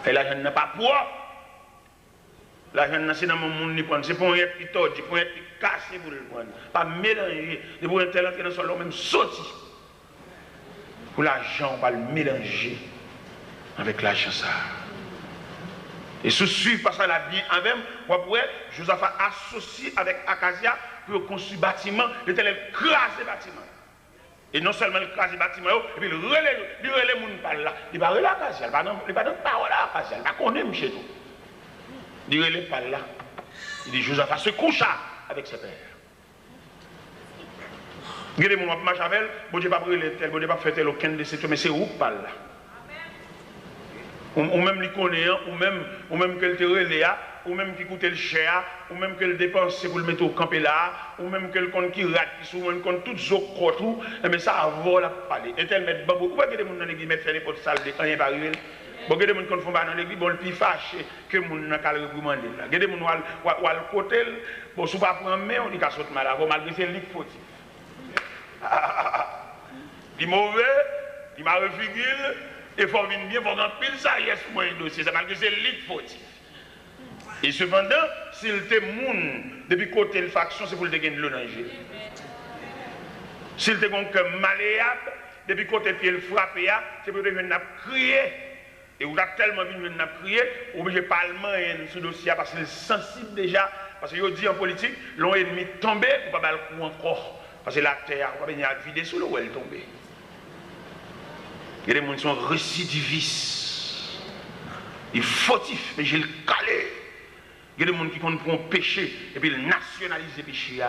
Et la jeune n'a pas poids. La jeune c'est dans mon monde qui prend, c'est pour un petit tordu, pour un petit cassé pour le prendre. Pas mélanger, de pour un tel entrer dans le sol, même sauter. Pour l'argent, pas le mélanger avec l'argent ça. Et ce suivre parce que la bien avec moi, Josaphat associé avec Akazia pour construire bâtiment, il était crasé le bâtiment. Et non seulement le crasé le bâtiment, et puis il relève les gens par là. Il va relayer Akazia, il ne va pas parole à Akazia, il va connaître chez nous. Il relève par là. Il dit Josaphat se coucha avec ses pères. Regardez mon marche avec elle, bon Dieu pas brûler tel, bon Dieu pas faire tel aucun de ces trucs, mais c'est où par là. Ou même les connaît, ou même qu'elle te relève, ou même qui coûte le cher, ou même qu'elle dépense pour le mettre au camp là, ou même qu'elle compte qui rate, qui souvent compte toutes les autres, mais ça avant la parler. Et elle met bambou. Pourquoi que les gens dans l'église mettent faire des potes sales, rien pas arriver? Bon, il y a des gens qui font dans l'église, bon, le plus fâché que les gens n'ont qu'à le recommander. Il y a des gens qui ont le côté, bon, si vous ne prenez pas main, on dit qu'à sauter malade, malgré c'est le fautif. Il est mauvais, il m'a refiguré. Il faut venir bien pour remplir ça, il y a ce dossier, c'est parce que c'est l'île fautif. Et cependant, s'il te moun, depuis côté de faction, c'est pour le gagner de l'onanger. S'il te gon comme malléable, depuis côté pied le frappé, c'est pour venir crier. Et vous avez tellement venir crier, obligé parlement et ce dossier parce qu'il est sensible déjà. Parce que dit en politique, l'on ennemi tombé, ou pas le coup encore. Parce que la terre, on va venir vider sous l'eau où elle est tombée. Il y a des gens qui sont récidivistes. Ils fautifs, mais j'ai le calé. Il y a des gens qui comptent péché, et puis ils nationalisent le péché.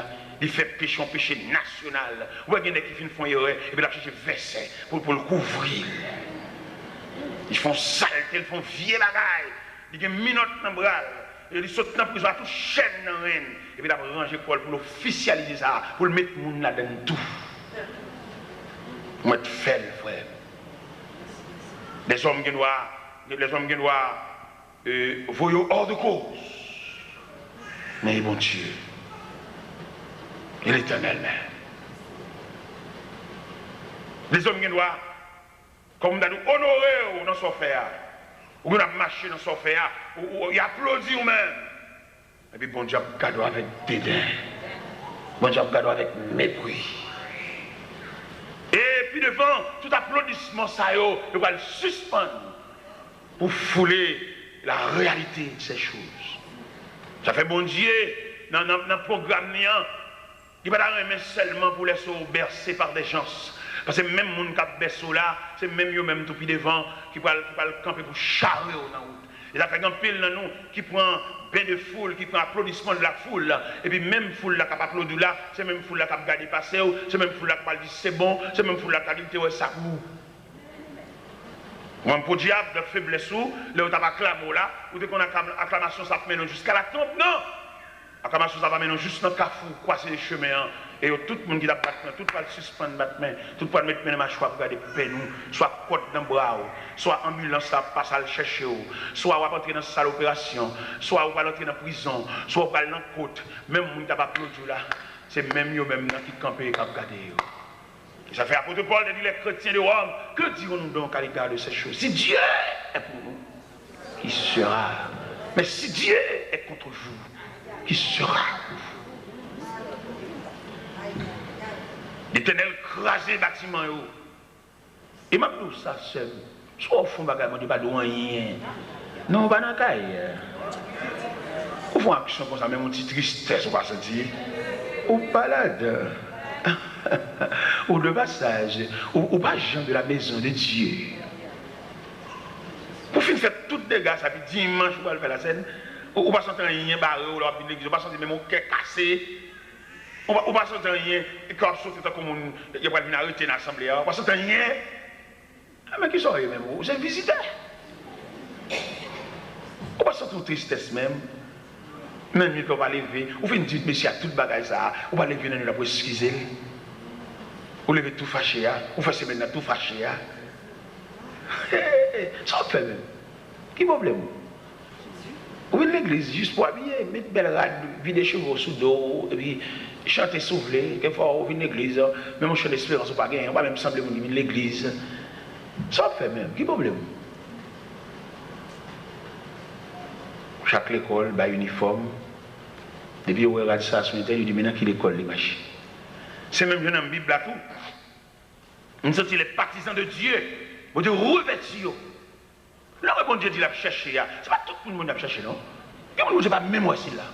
Ils font péché, un péché national. Ou il y a des gens qui font erreur, et puis ils cherchent verset pour le couvrir. Ils font saleté, ils font vieux bagaille. Ils ont minute dans le bras. Ils sautent dans la prison, tout chaîne dans la reine. Et puis ils ont rangé pour l'officialiser ça, pour le mettre là-dedans tout. Pour mettre fait le frère. Les hommes qui doivent voyer hors de cause. Mais bon Dieu, et l'Éternel même. Les hommes qui doivent, comme nous honorer dans son fer, ou nous marcher dans son fer, ou applaudir nous-mêmes. Et puis bon Dieu, cadeau avec dédain. Bon Dieu, cadeau avec mépris. Et puis devant tout applaudissement, ça y est, il va le suspendre pour fouler la réalité de ces choses. Ça fait bon Dieu, dans le programme, il ne va pas remettre seulement pour les sauts bercés par des gens. Parce que même les gens qui ont bercé là, c'est même eux même tout devant qui va camper pour charrer dans la route. Et ça fait un pile dans nous qui prend bain de foule, qui prend applaudissement de la foule là. Et puis même foule là qui a applaudi là, c'est même foule là qui a regardé passer, c'est même foule là qui a dit c'est bon, c'est même foule là qui a dit ça pour. Ou un pour diable de faiblesse ou, là où tu as acclamé là, ou dès qu'on a acclamation ça mène jusqu'à la tombe, non! Acclamation ça va mener juste dans le carrefour, croiser les chemins, et tout le monde qui a battu, tout le monde suspendre battre, tout le monde mettre les mâchoires pour garder peine, soit côte dans le bras, soit ambulance ça passe à le chercher, soit on va entrer dans la salle d'opération, soit on va entrer dans la prison, soit on va dans la côte, même si on n'a pas applaudi là, c'est même eux même qui campent et qui regardent. Ça fait apôtre Paul de dire les chrétiens de Rome, que dirons-nous donc à l'égard de ces choses? Si Dieu est pour nous, qui sera? Mais si Dieu est contre vous, qui sera pour vous? L'Éternel crasé le bâtiment. Et m'a dit ça, c'est soit au fond, je ne dis pas de rien. Non, pas dans le cas. Au fond, action comme ça, même une petite tristesse, on va se dire. Ou balade. Ou de passage, ou pas gens de la maison de Dieu. Pour finir faire tout dégâts, ça fait dimanche, on va faire la scène. Ou pas sentir rien barré, ou pas sentir même mon cœur cassé. Ou pas sentir rien, quand on saute comme il va venir arrêter dans l'assemblée. Ou pas sentir rien. Mais qui sont même? Vous êtes visiteur. Ou pas sentir une tristesse même. Même mieux qu'on va lever, ou fait une petite monsieur à tout le bagage ça, ou va lever dans la pour excuser. Ou lever tout fâché, ou faire semaine tout fâché. Ça fait même. Qui problème? Ou venez l'église juste pour habiller, mettre belle rade, vider chevaux sous dos, et puis chanter souffler, quelquefois on vient l'église, même on chante l'espérance ou pas gagner, on va même sembler venir l'église. Ça fait même. Qui problème? Chaque école a un uniforme. Depuis on regarde ça sur Internet, il dit maintenant qu'il école les machines. C'est même dans la Bible là tout. Nous sommes les partisans de Dieu. Vous devez revêtir. Là où bon Dieu dit qu'il a cherché, ce n'est pas tout le monde qui a cherché, non? Il y a des gens pas même aussi là.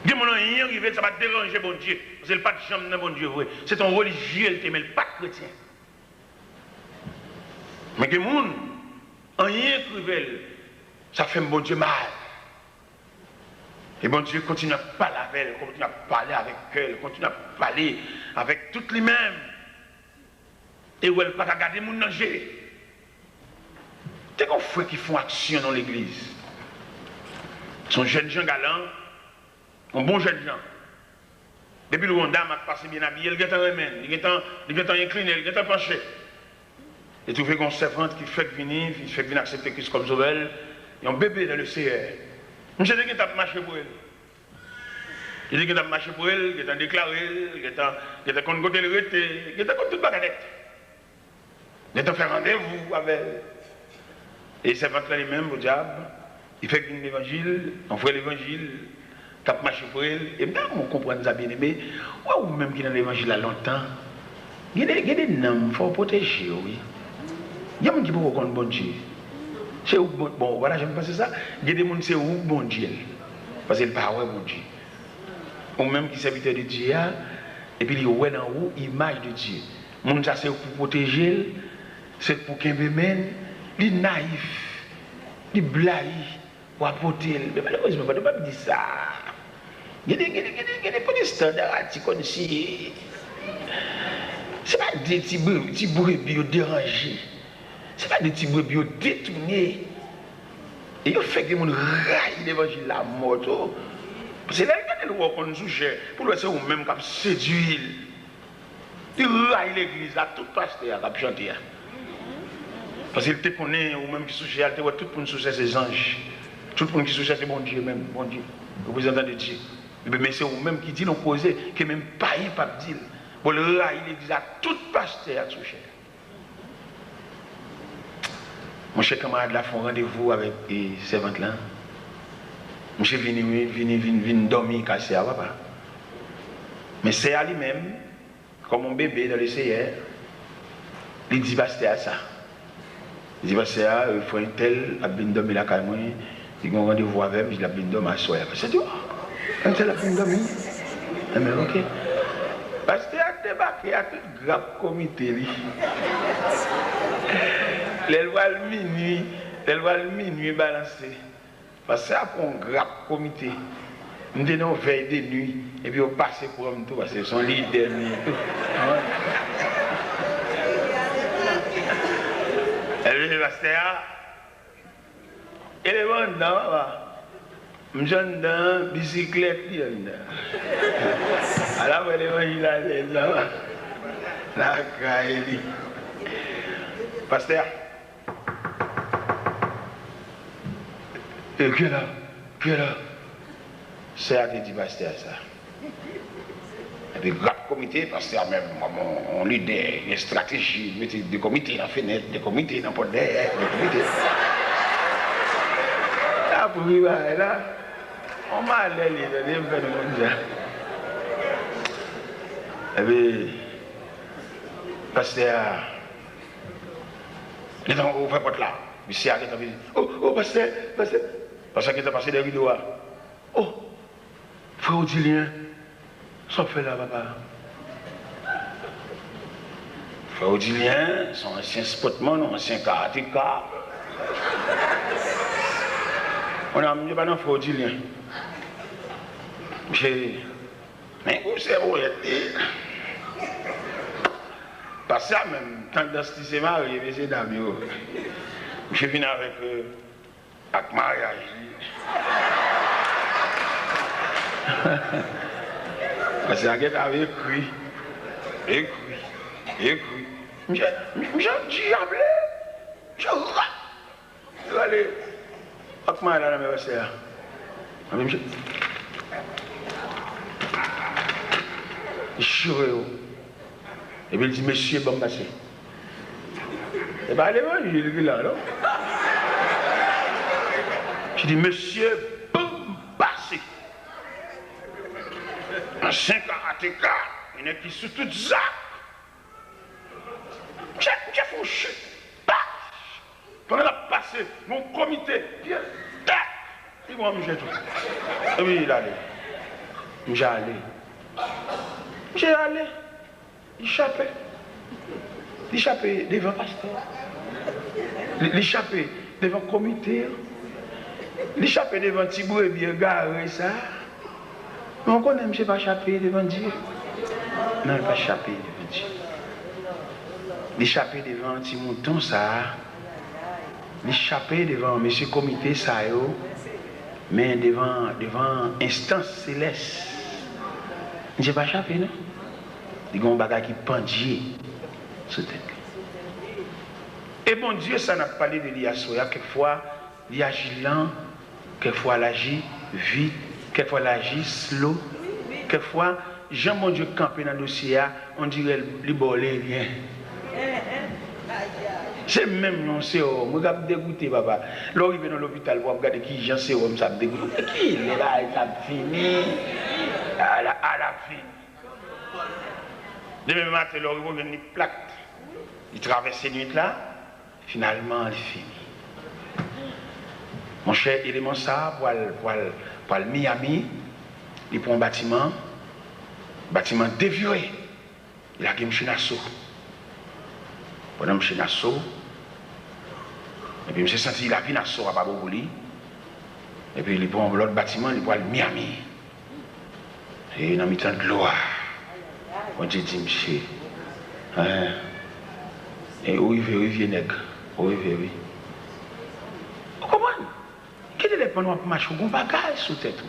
Il y a des gens qui arrivent, ça va déranger bon Dieu. C'est le pas de chambre de bon Dieu, vrai. C'est ton religieux, mais le pas chrétien. Mais il y a des gens rien qui ça fait un bon Dieu mal. Et bon Dieu continue à parler avec elle, continue à parler avec elle, continue à parler avec toutes les mêmes. Et où elle ne peut pas garder mon danger. C'est qu'on fait qui font action dans l'église. Son jeune gens galants, un bon jeune gens. Depuis le Rwanda m'a passé bien habillé, il est en remède, il est en incliné, il est en penché. Et trouvé qu'on servante qui fait venir, accepter Christ comme sauveur. Il y a un bébé dans le CR. Je dis qu'il a marché pour elle. Il dit qu'il a marché pour elle, qu'il a déclaré, qu'il a contre le rété, qu'il a contre toute baguette. Il a fait rendez-vous avec elle. Et c'est pas lui-même, le diable. Il fait une évangile, on fait l'évangile, qui a marché pour elle. Et bien, on comprend ça bien aimé. Ou même qui est dans l'évangile là longtemps. Il y a des noms, il faut protéger, oui. Il y a des gens qui peuvent connaître bon Dieu. C'est où bon, voilà, j'aime pas ça. Il y a des gens qui c'est où bon Dieu. Parce que le parole bon Dieu. Ou même qui serviteur de Dieu, et puis il y a en haut image de Dieu. Mon ça c'est pour protéger, c'est pour qu'il mène, il est naïf, il est blague, pour apporter. Mais malheureusement, je ne peux pas dire ça. Il y a des protestants comme si. Ce n'est pas des petits brebis dérangés. Ce n'est pas des petits brebis détournés. Et il fait que les gens raillent l'évangile la mort. C'est là qu'il y a des gens qui nous sujet pour le faire même qui séduire. Il raille l'église là, tout pasteur qui chanter. Parce qu'il te connaît, ou même qui sujet, tout le monde sujet ses anges. Tout le monde qui sujet c'est bon Dieu même, bon Dieu, représentant de Dieu. Mais c'est vous-même qui dit l'opposé, que même pas un pape dit. Pour le raille l'église là, tout pasteur qui sujet. Mon cher camarade là font rendez-vous avec les servantes là. Mon cher vient dormir cassé à papa. Mais c'est à lui-même, comme un bébé dans le CR, il dit pasteur à ça. Il dit, pasteur, il faut un tel, a bien dormi la caille, il a un rendez-vous avec moi, il a bien dormi à soir. C'est tout. Un tel a bien dormi. Mais ok. Parce qu'il a débarqué à tout grave comité. Les lois le minuit balancé. Parce que c'est un grave comité. Nous avons veille de nuit et puis on passe pour eux tout parce que son leader nuit. Et le pasteur, il est bon dans je suis dans la bicyclette. Alors, il est là. La caille. Pasteur. Et qui est là? C'est à dit pasteur ça. Et puis, grave comité, pasteur, même, on lit des stratégies, mettez des comités dans la fenêtre, des comités dans le porte derrière, des comités. Là, pour y aller, là. On m'a allé, il y a et puis, pasteur, il est au vrai porte là. Il s'est arrêté, il dit, oh, pasteur, pasteur qui est passé des rideaux. Oh, frère Odilien, ça fait là, papa. Frère Odilien, son ancien sportman, ancien karatéka. On a mis pas dans frère Odilien. Mais où c'est où parce que même, tant que c'est marié, c'est d'amis. Je viens avec mariage. Parce que j'avais écrit. Je allez, avec mariage, mais c'est là. Et puis il dit, monsieur, bon passé. Et bien, allez, il est là, non? Je dis, monsieur, bon passé. Un 5 karatéka, il y en a qui sont toutes ça. J'ai fouché. Pendant la passé, mon comité, ils vont me jeter. Et puis il est allé. J'ai allé. Il échappait devant le pasteur. Il échappait devant le comité. Il échappait devant Thibaut et bien garé ça. Mais on connaît, je ne sais pas échapper devant Dieu. Non, il ne pas échapper devant Dieu. Il échappait devant un petit mouton ça. Il échappait devant M. Comité ça, mais devant instance céleste. Je ne sais pas échapper, non? Il y a un bagage qui pendit sur tête. Et bon Dieu, ça n'a pas parlé de l'Iasoya. Quelquefois, il agit lent, quelquefois, il agit vite, quelquefois, il agit slow. Quelquefois, Jean mon Dieu campé dans le dossier, on dirait qu'il ne rien. C'est même non, c'est homme. Je suis dégoûté, papa. Là, il vient dans l'hôpital pour regarder qui Jean c'est homme, ça me dégoûte. Qui est là, ça me finit. À la fin. Demain matin, là, il vient une plaque. Il traverse ces nuits là. Finalement, il finit. Mon cher élément ça, pour le Miami, il prend un bâtiment dévié. Il a gagné un assaut. Pendant que je suis assaut, et puis je me suis senti la vie assaut à Babouli. Et puis il prend l'autre bâtiment, il prend le Miami. Et dans le temps de l'eau, on dit, monsieur, et où il vient, nègre, où il vient, oui. Vous comprenez? Quel est le plan pour marcher? On va gagner sous tête.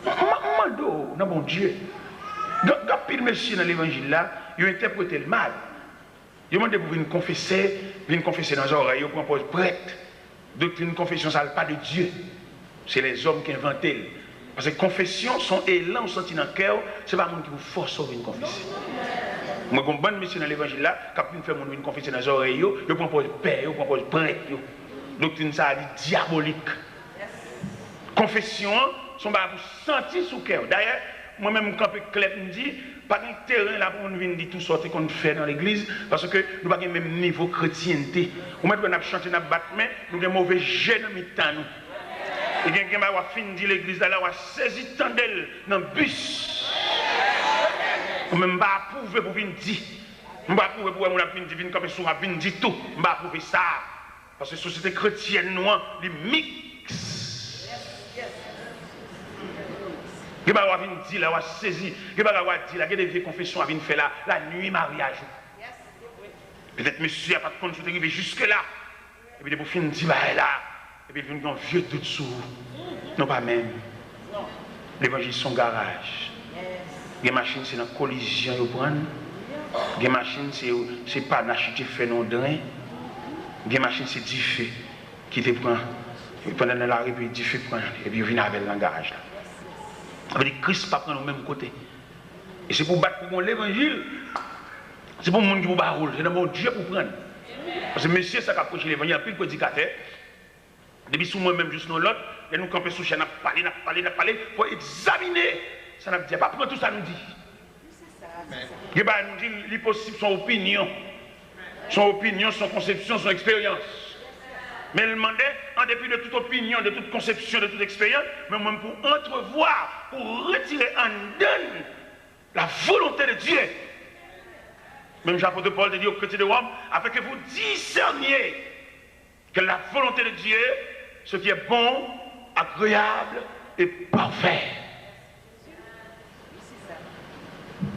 Mando, non, mon Dieu. Quand pile monsieur dans l'évangile là, il a interprété le mal. Il demande pour venir confesser dans les oreilles, il propose prêtre. Doctrine confession, ça ne parle pas de Dieu. C'est les hommes qui inventent. Parce que confession, son élan senti dans le cœur, ce n'est pas le monde qui vous force à venir confesser. Moi, comme bonne mission dans l'évangile là, quand vous faites venir confesser dans les oreilles, il propose père, il propose prêtre. Doctrine, ça dit diabolique. Confession, son va vous sentir sous le cœur. D'ailleurs, moi-même, quand je me dis, pas de terrain là pour nous venir dire tout sorte qu'on fait dans l'église, parce que nous n'avons pas le même niveau de chrétienté. Ou même quand nous chantons, nous battons, nous avons mauvais jet dans le temps. Et quelqu'un va fini l'église là, on va saisir tandel dans le bus. Ou même pas approuver pour venir dire. Je ne vais pas approuver pour venir comme ça, venir dire tout. Je ne vais pas approuver ça. Parce que la société chrétienne, nous, les mix. Je ne vais pas venir dire, là, on va saisir. Je ne vais pas dire, là, il y a des vieilles confessions à venir faire là, la nuit mariage. Peut-être monsieur n'a pas de compte, je suis arrivé jusque-là. Et puis, pour finir, dire, là. Et puis, il vient un vieux doute sur vous. Non, pas même. L'évangile, son garage. Les machines, c'est dans la collision, ils prennent. Les machines, c'est pas d'acheter fait non drain. Les machines, c'est du feu qui te prend. Pendant la rue, puis du feu prend. Et puis, il vient avec le langage. Ça veut dire que Christ ne pas prendre au même côté. Et c'est pour battre pour l'évangile. C'est pour le monde qui vous barre. C'est dans mon Dieu pour prendre. Parce que monsieur, ça a approché l'évangile, il y a plus de prédicateur. Depuis sous moi-même, juste dans l'autre, et nous campons sous chaîne, n'a parlé, pour examiner. Ça n'a pas prendre tout ça nous dit. Il nous dit l'impossible, son opinion, son conception, son expérience. Mais il demandait, en dépit de toute opinion, de toute conception, de toute expérience, mais même pour entrevoir, pour retirer en donne la volonté de Dieu. Même l'apôtre Paul dit aux chrétiens de Rome, afin que vous discerniez que la volonté de Dieu, ce qui est bon, agréable et parfait.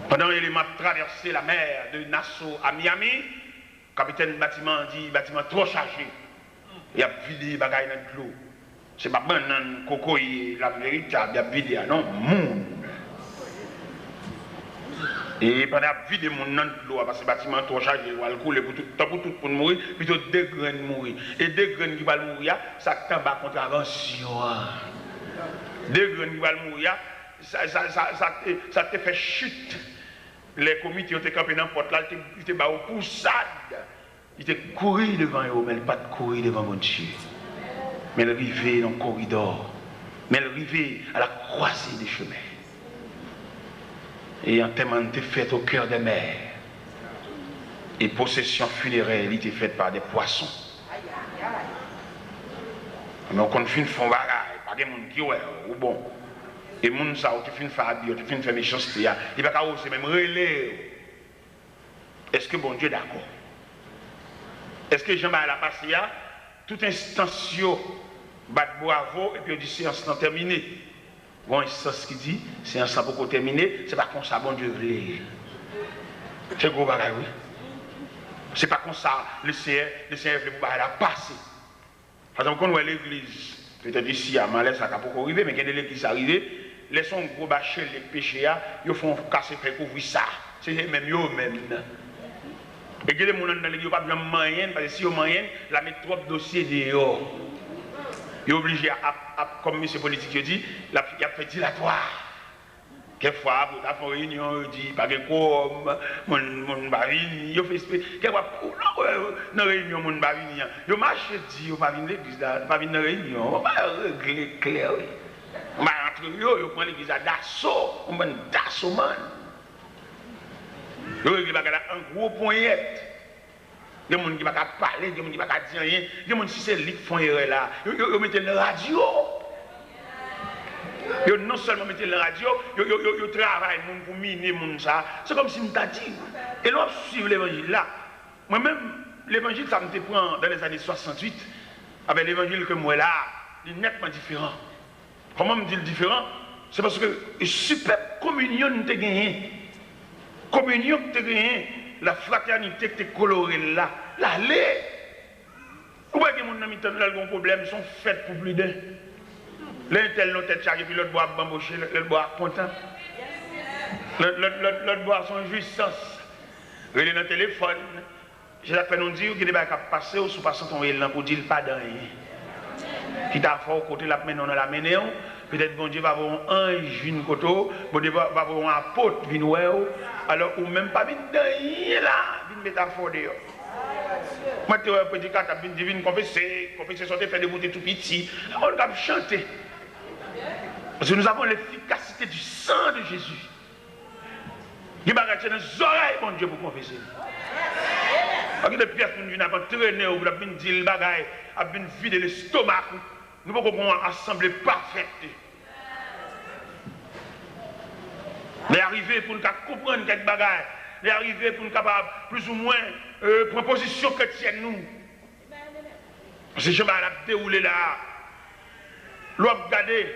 Pendant qu'il m'a traversé la mer de Nassau à Miami, le capitaine du bâtiment dit bâtiment trop chargé. Il a vidé les bagages dans l'eau. C'est pas bon, coco, la vérité, il a vidé, non, monde. Et pendant qu'il a vidé mon nom de l'eau, parce que le bâtiment trop chargé, il va couler pour tout pour mourir, plutôt deux graines mourir. Et deux graines qui vont mourir, ça tombe à contravention. Deux graines qui vont mourir, ça te fait chute. Les comités ont été campés dans la porte là, ils étaient au poussade. Ils étaient couru devant eux, mais pas de courir devant mon Dieu. Mais ils arrivaient dans le corridor. Mais ils arrivaient à la croisée des chemins. Et un témoin était fait au cœur des mers. Et possession funéraire, il était faite par des poissons. Mais on continue de faire bagaille, pas des gens qui ouais, ou bon. Et les gens qui font faire qui font faire méchanceté, ils ne peuvent pas même relais. Est-ce que bon Dieu est d'accord? Est-ce que Jean-Baptiste a passé à toute instance, bat bravo, et puis on dit séance non terminée. Bon, instance qui dit séance pas pour terminer, c'est pas comme ça, bon Dieu veut. C'est gros bagage, oui. C'est pas comme ça, le Seigneur veut pour la passer. Par exemple, quand on voit l'église, peut-être ici à Malais, ça n'a pas arrivé, mais quand l'église est arrivée, les son gros bachel, les péchés, ils font casser, faire couvrir ça. C'est même eux-mêmes. Et que les gens dans l'église, ils n'ont pas besoin de moyens, parce que si ils ont moyens, la mettre trop de dossiers dehors. Ils sont obligés, comme M. politique dit, il a fait dilatoire. Quelquefois, pour faire une réunion, il dit, pas de quoi, mon barine, il fait quelquefois, dans la réunion, mon barine, il marche, dit, il pas venir l'église, pas venir dans la réunion, on va régler clair. On va entre eux, il prend l'église d'assaut, on va d'assaut, man. Il y a un gros poignette. Il y a des gens qui ne peuvent pas parler, il y a des gens qui ne peuvent pas dire rien. Il y a des gens qui c'est lui qui font erreur là. Ils mettent la radio. Ils non seulement mettent la radio, ils travaillent pour miner les gens. C'est comme si nous t'avons dit. Et nous suivons l'évangile là. Moi-même, l'évangile, ça me prend dans les années 68. Avec l'évangile que moi là, il est nettement différent. Comment me dit le différent? C'est parce que une super communion nous a gagné. Communion que tu as gagné, la fraternité que tu as colorée là, l'allée. Vous voyez que mon ami a un problème, ils sont faits pour plus d'un. L'un tel l'autre tête chargée, puis l'autre boit bamboché, l'autre boit content. L'autre boit son jouissance. Il est dans le téléphone. J'ai la peine de dire qu'il est passé ou sous passant ton élan pour dire pas de rien. Qui t'a fait côté la main, on a la main. Peut-être bon Dieu va avoir un ange, une coteau, bon Dieu va avoir un apôtre, alors ou même pas venir là, une métaphore dehors. Moi, tu as petit cas, tu as confesser, sortir faire des bouteilles tout petit, on va chanter. Parce que nous avons l'efficacité du sang de Jésus. Il y a des dans les oreilles, mon Dieu, pour confesser. Parce que des pièces pour nous n'avons traîné ou pour nous dire le bagaille, à bien vider l'estomac. Nous pouvons avoir une assemblée parfaite. Les arriver pour nous comprendre quelques bagailles. Les arriver pour nous capables, plus ou moins, proposition chrétienne nous. Parce que je vais dérouler là. L'autre regardez.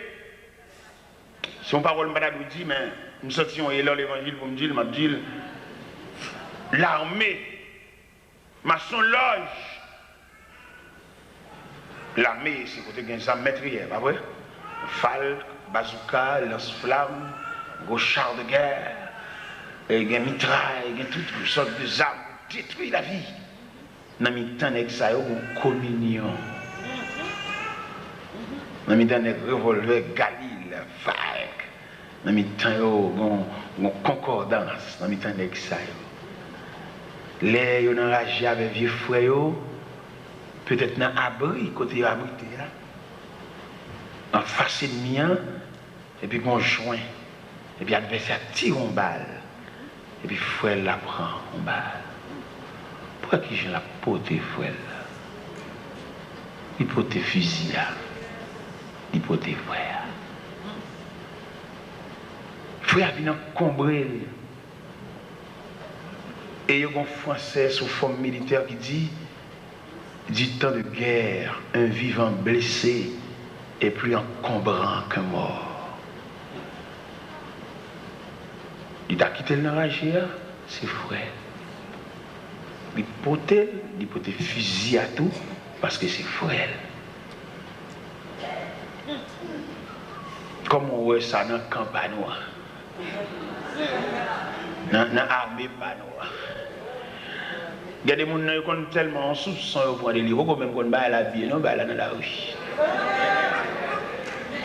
Son parole m'a dit, mais nous sentions là l'évangile pour me dire, l'armée, maçon loge. L'armée, c'est côté gain ça maîtrière, pas vrai? Falque, bazooka, lance-flamme, gros char de guerre, et mitraille, et toutes sortes de armes pour détruire la vie. Dans le temps de ça, il y a une communion. Dans le temps de revolver, Galil, vague. Dans le temps, il y a une concordance. Dans le temps de ça. Les gens enragés avec vieux frères, peut-être dans l'abri, côté abrité là. En face de mien, et puis on joint. Et puis l'adversaire tire une balle. Et puis frère la prend une balle. Pourquoi que je la porté frère là? Il porte fusil là. Il porte frère. Frère vient combrer. Et il y a un Français sous forme militaire qui dit du temps de guerre, un vivant blessé est plus encombrant qu'un mort. Il a quitté le navire, c'est frère. Il porte fusil à tout parce que c'est frère. Comme on voit ça dans le camp panois, dans l'armée panois. Il y a des gens qui sont tellement en soupçon pour des livres, même quand on va à la vie, non, là dans la rue.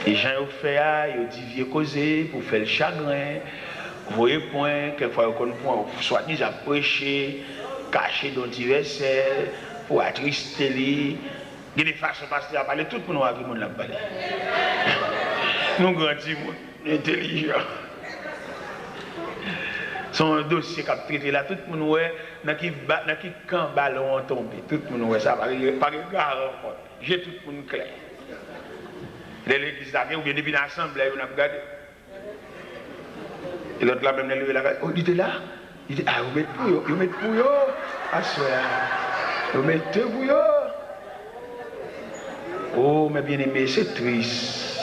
Les gens ont fait, ils ont dit vieux causer pour faire le chagrin. Vous voyez, point, quelquefois, on soit dit à prêcher, cacher dans divers pour attrister les. Il y a des façons de à parler, tout le monde a qui l'a parlé. Nous grandis, intelligents. Son dossier qui a traité là, tout le monde dans qui camp ballon tombé, tout le monde ça, par égard encore. J'ai tout le monde clair. L'église là, ou bien depuis l'assemblée, on a regardé. Et l'autre là, même levé là, oh, il était là. Il dit, ah, vous mettez pour yo, ah, ça, vous mettez pour yo. Oh, mes bien-aimés, c'est triste.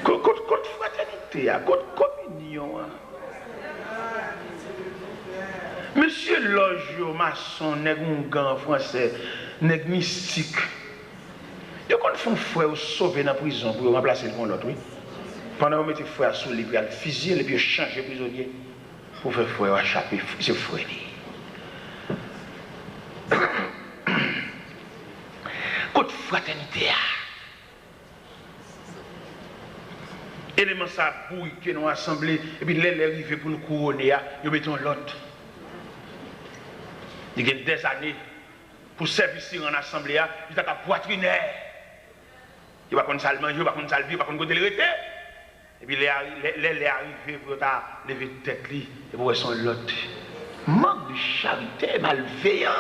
Côte fraternité, côte communion. Monsieur Logio, maçon, nèg gant français, nèg mystique. De quand font frère sauver dans la prison pour remplacer l'autre, oui. Pendant que vous mettez frère sous les bras, fusil et puis changer prisonnier pour faire frère échapper, c'est frère. Côte fraternité. Élément ça bouille que nous assemblés et puis les arrivés pour nous couronner, nous mettons l'autre. Il y a des années pour servir en assemblée, il y a des poitrinaires. Il n'y a pas de salle manger, il n'y a pas de salle vivre, il n'y a pas de côté de l'été. Et puis les arrivés pour lever tête et pour son l'autre. Manque de charité, malveillant.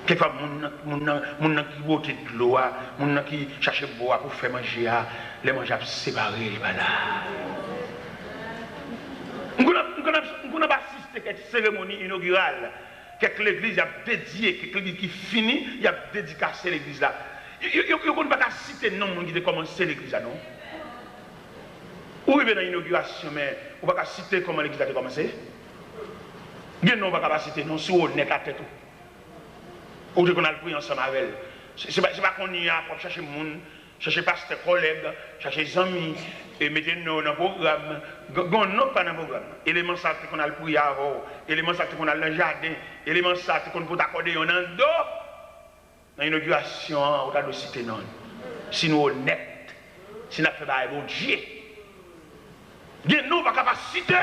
Quelquefois, mon qui botte de l'eau, mon qui cherche bois pour faire manger, les manger séparés, voilà. On n'a pas assisté à cette cérémonie inaugurale, que l'église a dédiée, que l'église qui finit, il a dédicacé l'église là. Il ne pas citer non qui a commencé l'église là, non? Ou il y a une inauguration, mais on ne va pas citer comment l'église a commencé. Il ne va pas citer non, si on n'est qu'à tête. Ou qu'on a le prix ensemble avec elle. Ce n'est pas qu'on y a pour chercher le monde, chercher pasteur collègues, chercher les amis, et mettre nous dans le programme. Non, pas dans le programme. Élément ça qu'on a le prix avant, élément ça qu'on a le jardin, élément ça qu'on peut accorder un an d'eau. Dans l'inauguration, on a le cité non. Si nous sommes honnêtes, si nous faisons un bon Dieu, nous n'avons pas capacité.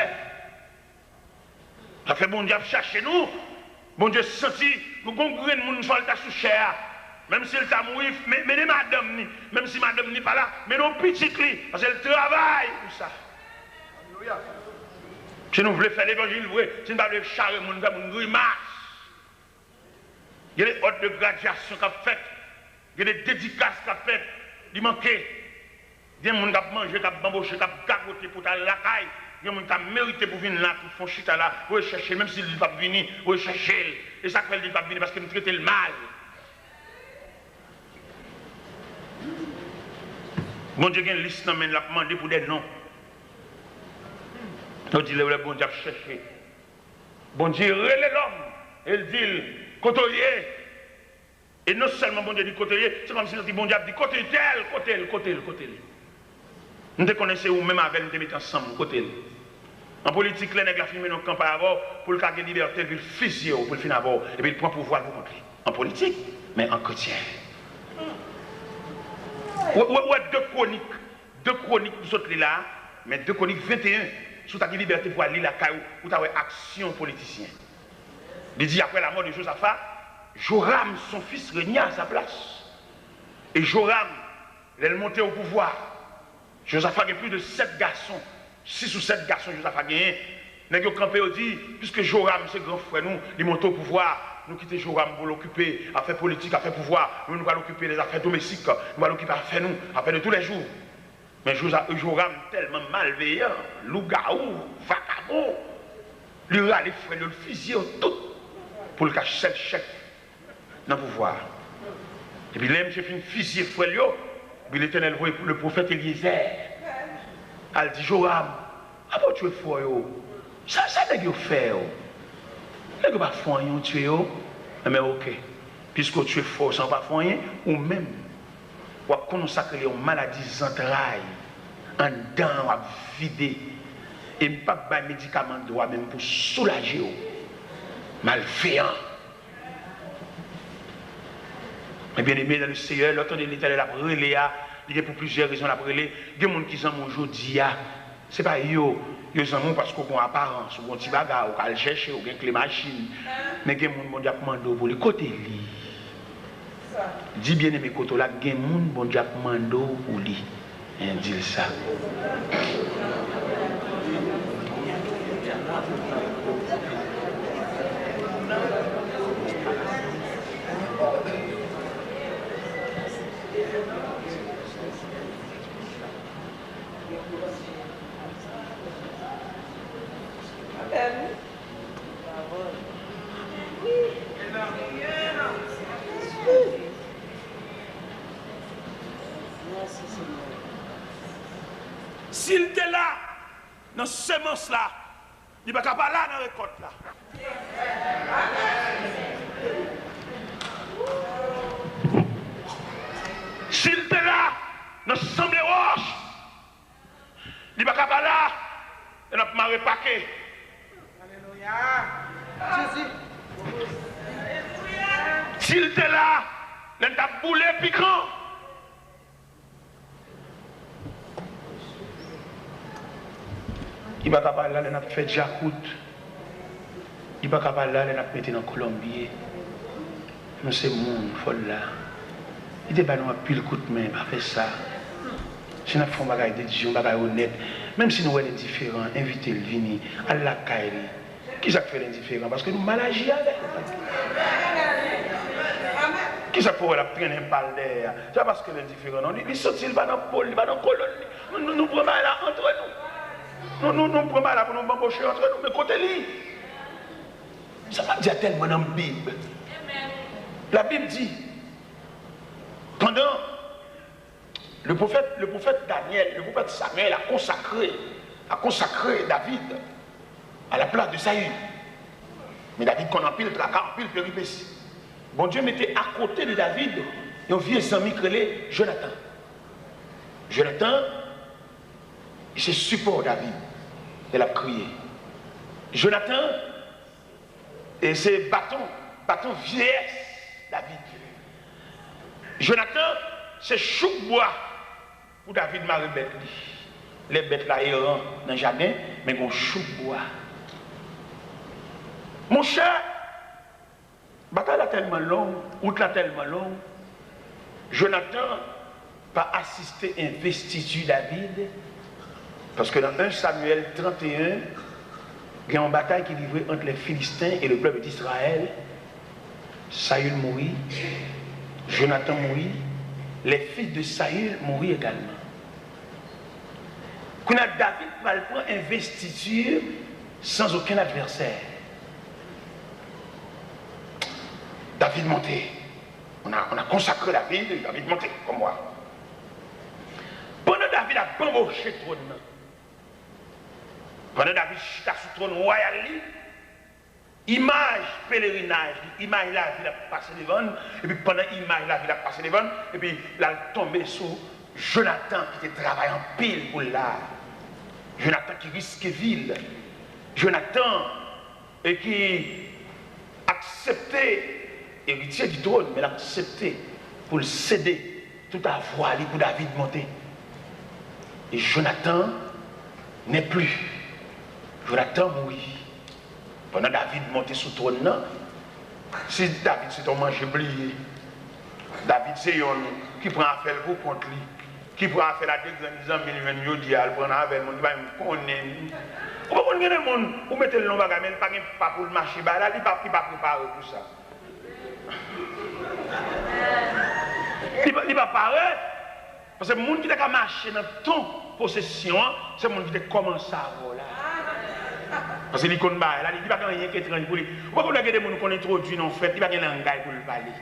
Ça fait bon Dieu chercher nous. Bon Dieu senti, nous avons un monde qui sous cher. même si elle t'a mouru, mais madame, même si madame n'est pas là, mais non petit li, parce qu'elle travaille pour ça. Si nous voulons faire l'évangile vrai, si nous ne voulons pas charrer mon faire une grimace, il y a des ordres de graduation qu'a fait, il y a des dédicaces qu'a fait, il manquait. Il y a des gens qui ont mangé, qui ont bamboché, qui ont gagoté pour aller à la caille. Il y a des gens qui ont mérité pour venir là, pour faire chita là, pour chercher, même s'il ne va pas venir, pour chercher. Et ça fait qu'il ne va pas venir parce qu'il nous traite le mal. Bon Dieu, il y a une liste qui l'a demandé pour des noms. On dit, le bon Dieu a cherché. Bon Dieu, relève l'homme. Il dit, côtoyer. Et non seulement bon Dieu dit côtoyer, c'est comme si bon Dieu a dit côté tel, côté. Nous te connaissons ou même avec nous te mettons ensemble, côté. En politique, les nègres filment nos campagnes avant pour le cas de liberté, puis le fusiller pour le finir avant, et puis il prend pouvoir pour montrer. En politique, mais en chrétien. Deux chroniques, nous sommes là, mais deux chroniques 21, sous ta liberté pour aller la caillou, ou ta action politicien. Il dit après la mort de Josaphat, Joram, son fils, régna à sa place. Et Joram, il est monté au pouvoir. Josaphat a plus de 7 garçons. 6 ou 7 garçons, Josaphat a gagné. Nous avons campé, dit, puisque Joram, c'est grand frère, nous, il monte au pouvoir. Nous quittons Joram pour l'occuper, à faire politique, à faire pouvoir. Nous allons l'occuper des affaires domestiques. Nous allons l'occuper à faire nous, à faire de tous les jours. Mais Joram, tellement malveillant, loup-garou, vagabond, lui a les frères, le fusiller tout pour le cacher le chef dans le pouvoir. Et puis, là, j'ai fait une fusiller frère, puis l'Éternel voit le prophète Eliezer. Elle dit, Joram, avant tu es fort, ça n'est pas fait. Ne pas faire rien, tu es. Mais ok. Puisque tu es fort sans pas faire rien, ou même, ou à consacrer aux maladies entrailles, en dents, à vider, et pas de médicaments droit même pour soulager. Malveillant. Mais bien aimé dans le Seigneur, l'autre de l'Éternel a brûlé, il y a pour plusieurs raisons à brûler. Il y a des gens qui sont aujourd'hui, ce n'est pas eux. Ils sont parce qu'ils ont une apparence, ou un petit bagage, ou qu'ils cherchent, ou qu'ils ont les machines. Mais il y a des gens qui ont demandé pour les côtés. Dis bien aimé côté là, il y a des gens qui ont demandé pour lui. Dis ça. S'il était là, dans ce semence-là, il ne va pas là dans la récolte là. S'il était là, dans ce semble roche, il ne va pas là, il n'a pas repaqué. Alléluia. S'il était là, il n'a pas boulé piquant. Il ne va pas là, il n'a pas fait Jacout. Il ne va pas là, il n'a pas mis dans Colombier. Nous c'est monde, folle là. Il ne va pas pile coup de main, pas faire ça. Si nous faisons des décisions, des honnêtes, même si nous sommes indifférents, invitez-le à venir à la caille. Qui ça fait l'indifférent? Parce que nous mal agissons avec. Qui ça fait la prendre un balle d'air? C'est parce que l'indifférent, non, il saute, il va dans le pôle, il va dans le colonne. Nous prenons là entre nous. Nous prenons là pour nous embaucher entre nous, mais côté lui. Ça va dire tellement dans la Bible. La Bible dit, pendant le prophète Daniel, le prophète Samuel a consacré David à la place de Saül. Mais David qu'on en pile tracas, en pile péripéties. Bon Dieu mettait à côté de David un vieux ami créé Jonathan. Jonathan, c'est support David. Il a crié. Jonathan, et c'est bâton vieillesse David. Jonathan, c'est chou-bois pour David marie bête. Les bêtes là errant dans le jardin, mais on chou-bois. Mon cher, bataille est tellement longue, route est tellement longue, Jonathan pas assisté à investiture David, parce que dans 1 Samuel 31, il y a une bataille qui est livrée entre les Philistins et le peuple d'Israël. Saül mourit, Jonathan mourit, les fils de Saül mourit également. Quand David va prendre investiture sans aucun adversaire. David monté. On a consacré David monté, comme moi. Pendant David a bamboché le trône. Pendant David chita sur le trône royal, image pèlerinage, image la ville a passé devant, et puis pendant l'image la ville a passé devant, et puis il a tombé sur Jonathan qui était travaillant en pile pour là. Jonathan qui risque ville. Jonathan et qui acceptait héritier du trône, mais l'accepter pour le céder tout à voix pour David monter. Et Jonathan n'est plus. Jonathan mourit. Pendant David monté sur le trône, si David c'est un manger oublié, David c'est un qui prend affaire pour contre lui, qui prend affaire la dégrandisant, mais il vient prend affaire, il va me connaître. Pourquoi on a monde ou mettez le nom bagage, mais pas pour le marché, là, il pas préparé pour ça. Il n'est pas paré. Parce que le monde qui a marché dans ton possession, c'est le monde qui a commencé à voler. Parce que il connaît pas, il n'y a pas rien qui est étrange pour lui. Pourquoi on a des gens qui ont introduit dans le fait, il n'y a pas de langage pour le parler.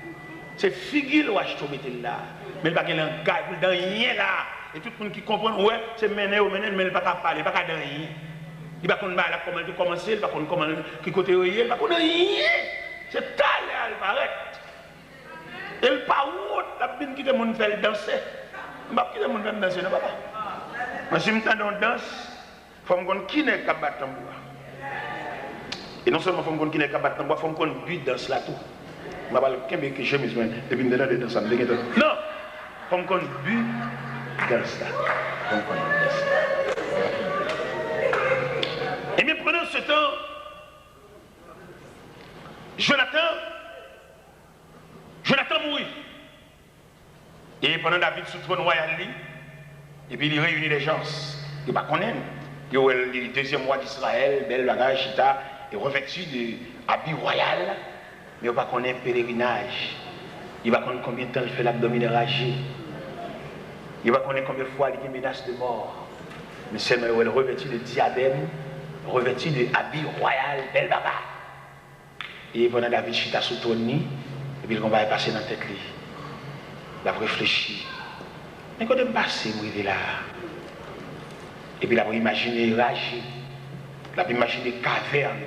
C'est figure ou acheter là. Mais il n'y a pas de langage pour le rien là. Et tout le monde qui comprend, ouais, c'est mené ou mené, mais il n'y a pas qu'à parler, il n'y a pas qu'à rien. Il n'y a pas comment commencer, il n'y a pas comment qui côté il n'y a pas rien. C'est talé à le paraître. Et le pas où la bine qui te monde fait danser. Je ne sais pas qui te monde fait danser, non papa. Mais si je me danse, il faut me qui n'est qu'à battre tambour. Et non seulement il faut me qui n'est qu'à battre tambour, il faut me but danse là tout. Je ne sais pas que j'aime besoin et puis de danse. Non, il faut me but danse là. Et bien pendant ce temps, Jonathan mourit. Et pendant David sous le trône royal, et puis il réunit les gens. Il ne pas connaître. Il y a le deuxième roi d'Israël, bel bagage, chita, et revêtu d'habit royal, mais il ne pas connaître pèlerinage. Il ne va connaître combien de temps il fait l'abdomen ragé. Il ne va connaître combien de fois il menace de mort. Mais seulement il est revêtu de diadème, revêtu d'habit royal, bel bagage. Et pendant David chita sous le trône, et puis le combat est passé dans la tête. Il a réfléchi. Mais quand il est passé, il est là. Et puis il a imaginé rage. Il a imaginé caverne.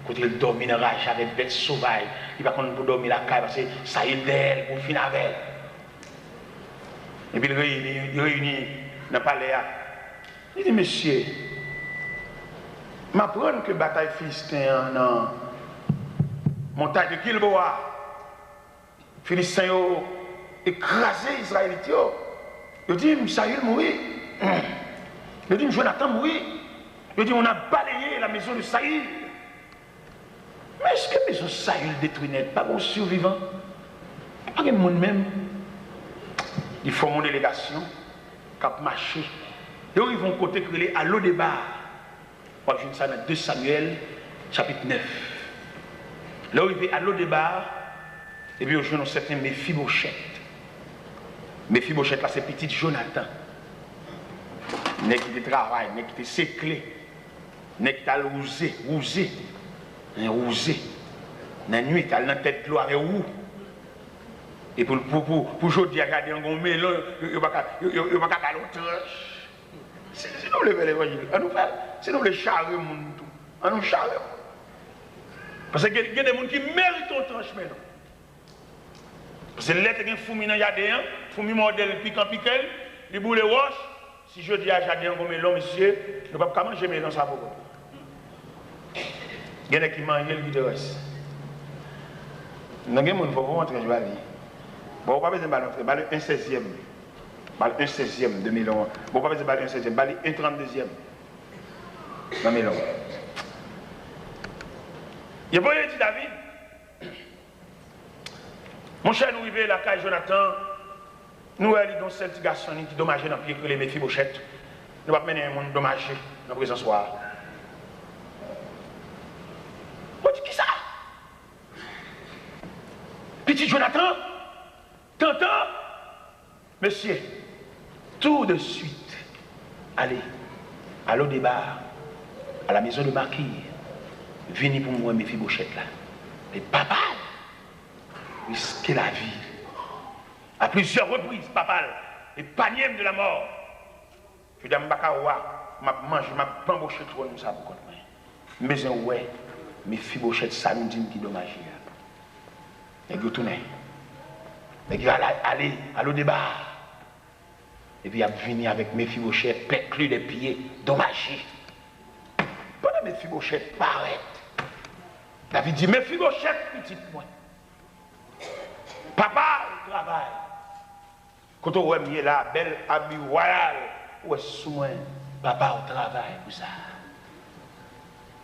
Quand il dormit dans rage avec des bêtes sauvages, il va pour dormir la cave parce que ça y est d'elle pour finir avec elle. Et puis il réunit dans le palais. Il dit, monsieur, je m'apprends que la bataille philistin dans montagne de Gilboa, Philistins ont écrasé les Israélites. Ils disent, Saül mourit. Ils disent, Jonathan mourit. Ils disent, on a balayé la maison de Saül. Mais est-ce que la maison de Saül détruit net? Pas bon survivant. Pas de monde même. Ils font une délégation, cap marché. Et ils vont côté créer à l'Odébar. On va voir ça dans 2 Samuel, chapitre 9. Là où il va à l'Odébar, et puis on a un certain Mephibosheth. Mephibosheth, là, c'est petit Jonathan. N'est qui travaille, n'est qui séclé, n'est qui a rousé. Dans la nuit, il a la tête de l'eau avec où. Et pour aujourd'hui, regarder un bon melon, il n'y a pas qu'à l'autre. C'est nous le l'évangile. C'est nous le charrer, on nous charrer. Parce qu'il y a des gens qui méritent ton tranche maintenant. Parce que l'être est fourmi dans Jadéen, fourmi modèle piquant, les boules roches. Si je dis à Jadéen comme melon, monsieur, ne pas pas manger melon ça pour vous. Il y en a qui mangent le vidéo. Il y a des gens qui vont rentrer, je vais aller. Bon, on va pas besoin de baller un 16e. Balle un 16e de melon. Bon, pas besoin de baller un 16e, baller un 32e. Dans melon. Il y a pas dit David. Mon cher, nous arrivons à la caille Jonathan. Nous avons seul petit garçon qui dommage dans le pied que les Méphibosheth. Nous ne pouvons pas mener un monde dommagé dans la présence soir. On dit qui ça? Petit Jonathan, t'entends? Monsieur, tout de suite, allez au débat, à la maison de marquis, venez pour moi Méphibosheth là. Et papa, risquer la vie. À plusieurs reprises, papa, et panier de la mort. Je dis à Mbakawa, m'a mangé, m'a bamboché trop nous ça pour contre moi. Mais ouais, Méphibosheth ça nous dit qui dommage. Et vous tournez. Et vous allez au débat. Et puis il a venu avec Méphibosheth, péclu les pieds, dommagé. Pendant Méphibosheth paraît. David dit, Méphibosheth, petit moi. Papa, au travail. Quand on voit là, belle habit royal, où est-ce sous moi, papa au travail, pour ça.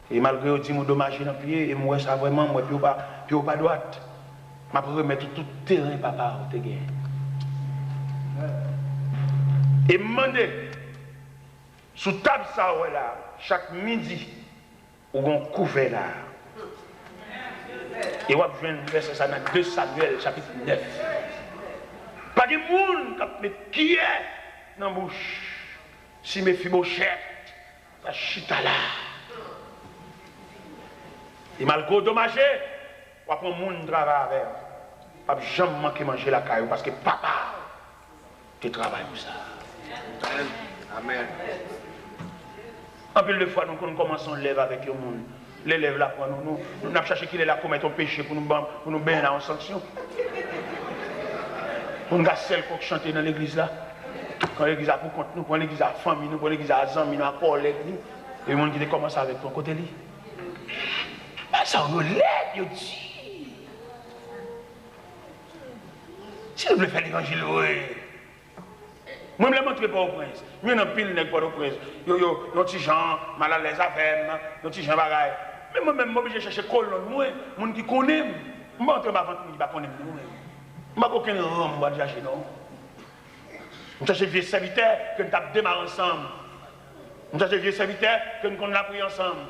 Et malgré que je dis, dommage dans le pied, et moi, ça vraiment, moi, puis au pas droite. Je vais remettre tout le terrain, papa, au te gain. Et demander, sous table ça, là, chaque midi, où on couvert là. Et on va venir verser ça dans 2 Samuel, chapitre 9. Pas de monde qui est dans la bouche. Si Méphibosheth, ça chita là. Et malgré dommagé, on va prendre monde travail avec. On ne va jamais manquer manger la caillou parce que papa, tu travailles pour ça. Amen. En plus de fois, nous commençons à lever avec le monde. L'élève là pour nous avons cherché qu'il est là pour commettre un péché pour nous baigner en sanction. Pour nous celle qu'on chante dans l'église là. Quand l'église a pour compte nous, quand l'église a famille, nous, quand l'église a amis, nous, à collègue, et le monde qui commence avec ton côté lui. Ça on nous l'aide, il dit. Si nous voulons faire l'évangile, oui. Moi, je ne montre pas au prince. Je ne pile pas au prince. Yo, petit gens, mal à l'aise avec moi, yo, petit gens bagaille. Mais moi-même, je vais chercher colonne, moi, gens qui connaissent. Je ne montre pas avant que je ne connaisse pas. Je n'ai aucun rang, je vais chercher, non. Je cherche vieux serviteurs que nous avons démarré ensemble. Je cherche vieux serviteurs que nous avons appris ensemble.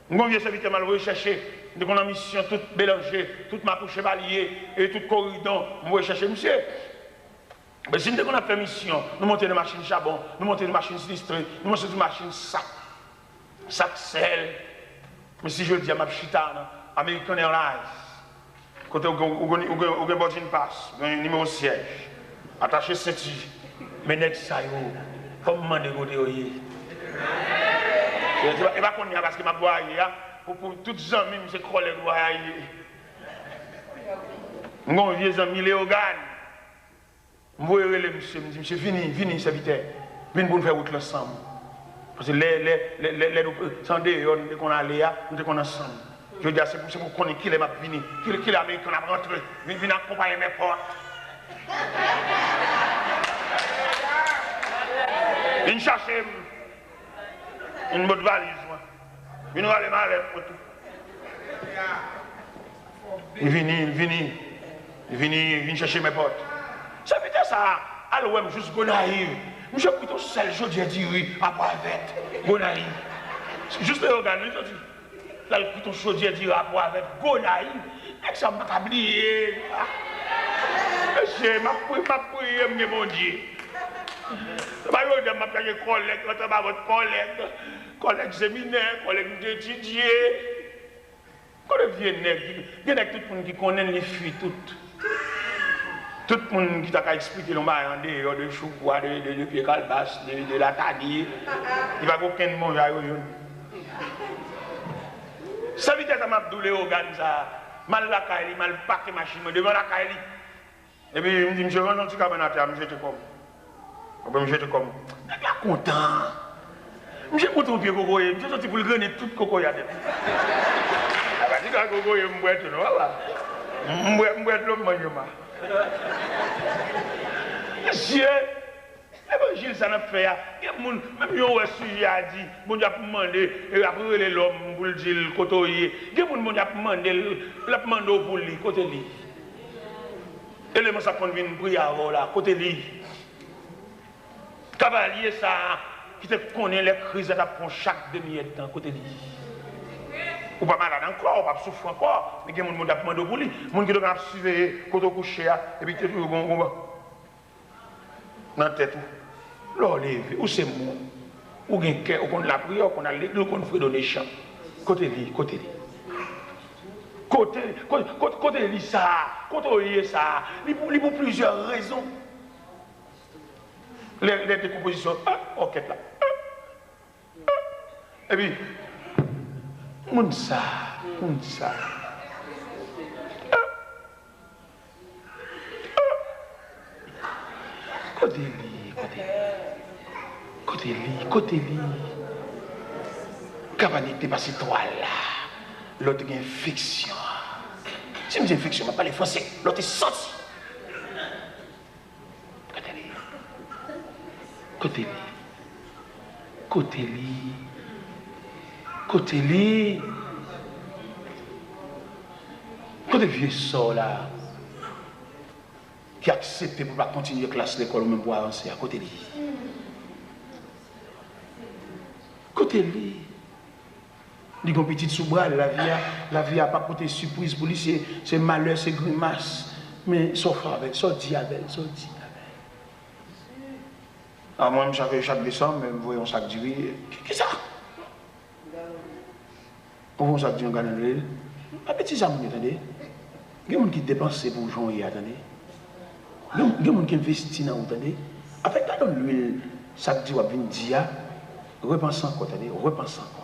Nous vieux serviteurs mal recherché. Nous avons une mission toute mélangée, toute ma couche chevalier et tout corridor. Je vais chercher, monsieur. Mais si nous avons fait mission, nous montons des machines charbon, nous montons des machines sinistrées, nous montons des machines sac sel. Mais si je dis à ma chita, American Airlines, quand on a un boarding pass, un numéro siège, attaché ceinture, mais next ça, comment négocier? Et pas qu'on y a parce que ma boîte, pour tous les amis, je crois les boîtes. Mon vieux ami Léogane. Je vais monsieur, venez, serviteur. Venez pour nous faire route ensemble. Parce que les sans dehors, qu'on a là, nous sommes ensemble. Je veux dire, c'est pour qu'on ait qui est venu, qui est américain, qu'on a rentré, venez accompagner mes portes. Venez chercher une bonne valise. Venez aller mal pour tout. Venez chercher mes portes. Ça veut dire ça, alors même juste Gonaïve. Je suis plutôt seul, je dis dire, après avec Gonaïve. Juste le regard, je dis, là, plutôt chaud, je dis après avec Gonaïve. Et ça m'a oublié. Monsieur, ma prière, mon Dieu. Je m'a payé collègue, quand on votre collègue séminaire, collègue d'étudier. Quand on vient, il y a tout le monde qui connaît les filles, toutes. Tout le monde qui t'a expliqué le en dehors de choupois, de pied calebasse, de la tanier, il va aucun monde à eux. Ça veut dire que m'a doulé organes ça, mal la caille, mal paquet machine, devant la caille. Et puis il me dit, monsieur, rentre dans le cabinet, je me jette comme. Je me jette comme. Je suis content. Je suis content de coco, je suis sorti pour le gagner tout coco. Je suis coco, je me bois tout, voilà. Je bois l'homme, Monsieur, l'évangile, ça n'a fait. Même si on a sujet à dire, bon Dieu a demandé, et après l'homme pour le dire, le côté, il y a des gens qui a demandé pour lui, côté lui. Élément ça qu'on vient briller avant là, côté lui. Cavalier ça, qui te connaît les crises de chaque demi-heure de temps, côté lui. Ou pas malade encore, ou pas souffrir encore, mais il y a des gens qui ont demandé pour lui. Les gens qui doivent suivre quand on couche, et puis tu es toujours dans la tête. Là, où c'est moi? Ou bien on a la prière, on a l'église, on fait donner champ. Côté lui, côté lui. Côté lui ça, côté lui ça, il pour plusieurs raisons. Les décompositions, ok là. Et puis, moun ça. Côté lui. Cavalier dépassé toi là. L'autre a une fiction. Si je dis fiction, je ne parle pas français. L'autre est sorti. Côté lui. Côté vieux sort là. Qui a accepté pour ne pas continuer la classe l'école ou même pour avancer à côté lui. Côté lui. Il y a une petite sous-bras, la vie a pas porté surprise pour lui, c'est malheur, c'est grimace. Mais sauf avec, sorti avec. Alors moi, chaque décembre, je vois un sac de riz. Qu'est-ce que ça? On voit un sac de riz, regardez. Un petit sac, vous entendez? Il y a des gens qui dépensent pour Jean, attendez. Il y a des gens qui investissent dans vous, attendez. Après, quand on l'huile, sac de riz, on vient repensez encore, attendez, repensez encore.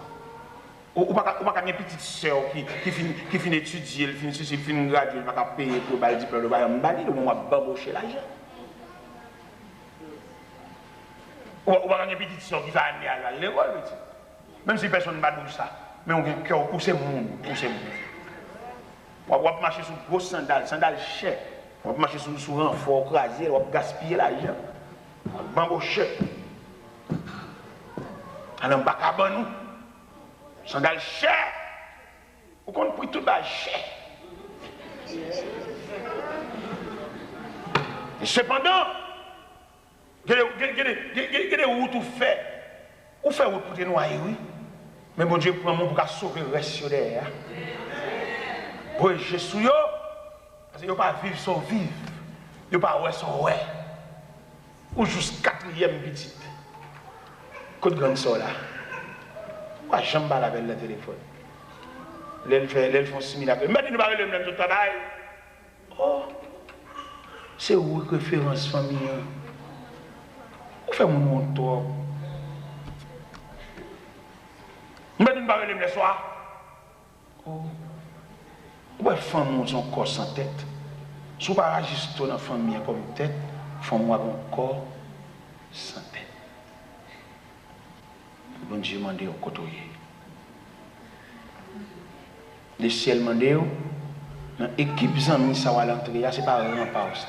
Ou pas une petite soeur qui finit d'étudier, elle finit graduer, elle va payer pour le diplôme, elle va me bamboucher l'argent. Ou pas une petite soeur qui va aller à l'école, même si personne ne va dire ça, mais on a un cœur pour ces monde. On va marcher sur une grosse sandale chère, on va marcher sur un fort crasé, on va gaspiller l'argent, on va bamboucher. Alors, on va pas nous. Sandal cher. Ou qu'on prie tout bas cher. Et cependant, il y a des routes où fait. Où fait route pour te noyer, oui. Mais bon Dieu prend mon pour sauver le reste derrière. Pour Jésus, parce qu'il n'y a pas vivre sans vivre. Il n'y a pas ouais sans ouais. Ou juste quatrième petite. Côte grande soeur là. Pourquoi j'aime pas avec le téléphone? L'elle font 6 000 appels. Maintenant, nous parlons de même travail. Oh, c'est où référence famille? Où fait mon montour? Maintenant, nous parlons de le soir. Oh, où est femme son corps sans tête? Si vous ne pas agir dans la famille comme tête, femme a un corps sans tête. Bon Dieu m'a dit au côté. Le ciel m'a dit, dans l'équipe Zami, ça va l'entrée, c'est pas vraiment pas ça.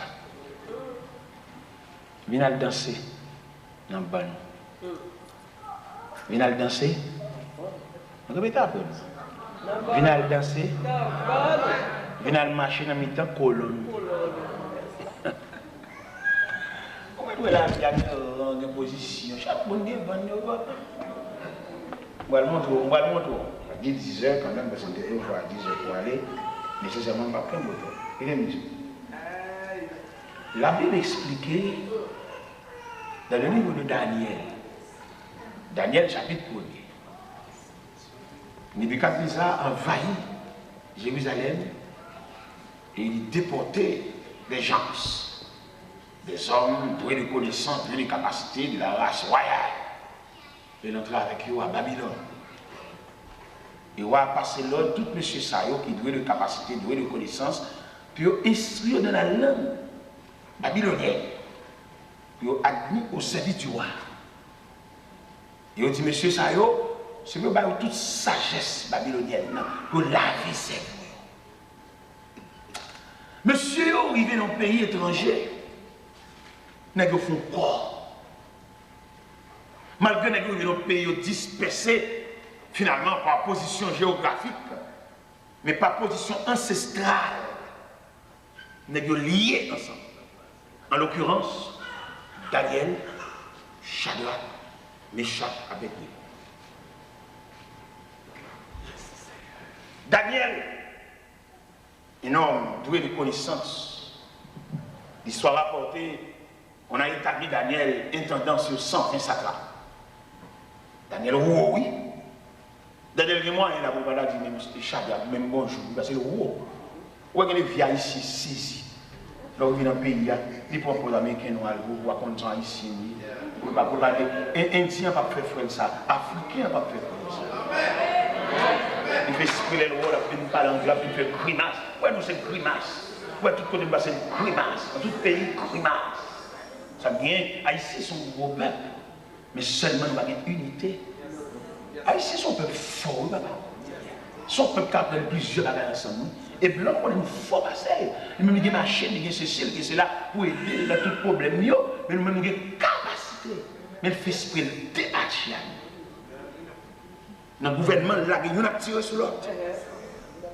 Viens danser dans le ban. Viens danser. Répétez après. Viens danser. Viens marcher dans mi-temps colonne. Comment la vie a une position? Chaque monde est bon. On va le montrer. Il dit 10 heures quand même, parce que je vais à 10 heures pour aller, nécessairement pas prendre moto. Il est mis. La Bible expliquait dans le livre de Daniel chapitre 1er. Nebuchadnezzar envahit Jérusalem et il déportait des gens, des hommes doués de connaissances, doués de capacités de la race royale. Et l'entrer avec eux à Babylone. Et on va passer l'ordre, tout monsieur Sayo qui doué de capacité, doué de connaissance, puis instruire dans la langue babylonienne, puis admis au service du roi. Et on dit, monsieur Sayo, c'est que vous toute sagesse babylonienne pour laver ses voix. Monsieur, arrivé dans un pays étranger, n'est-ce que font quoi? Malgré que nos pays dispersés, finalement, par position géographique, mais par position ancestrale. Nous liés ensemble. En l'occurrence, Daniel, Shadrach, Meshach, Abednego. Daniel, un homme doué de connaissances. L'histoire rapportée, on a établi Daniel intendant sur 120 satrapes. Daniel Rouo, oui. Daniel et moi, il a pas dit même Shadrach, même bonjour, parce que le Rouo. Où est-ce que les vieux ici, ici? Là où il vient dans le pays, les propres Américains noirs, vous voyez ici, vous ne pouvez pas parler. Indien pas faire frère ça, Africain pas faire frère ça. Il fait exprimer le rôle, il fait parler anglais, il fait grimace. Ouais, nous c'est grimace. Ouais, tout côté c'est grimace. Dans tout pays, grimace. Ça vient, Haïti sont gros peuple, mais seulement nous avons une unité. Haïti sont peuple fort, papa. Son peuple qui apprend plusieurs bagages ensemble. Et blanc, on est fort passé. Nous avons des machines, des ceci, qui c'est là pour aider dans tout problème. Mais nous avons des capacités. Mais le fait débattre. Dans le gouvernement, là, il y a tiré sur l'autre.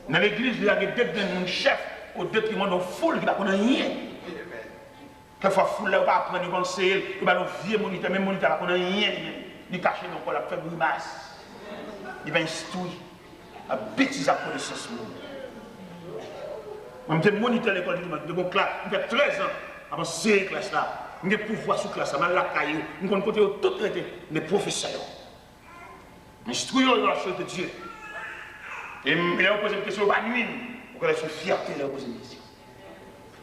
Dans l'église, il y a deux chefs au détriment de foule qui ne connaissent rien. Quelquefois, foule là, on va apprendre, on va conseiller, on va nous vieux moniteur, même moniteur, on ne connaît rien. Il cache dans le corps, il fait grimace. Il va instruire. La bêtise à connaissance. Je suis moniteur de l'école de mon classe, je fais 13 ans avant ces classes-là. Je suis pouvoir sur classe, je suis là, je suis côté tout traité, les professeurs. Instruire la chose de Dieu. Et il a posé une question, pas nuit. Pour que son fierté, il a posé une question.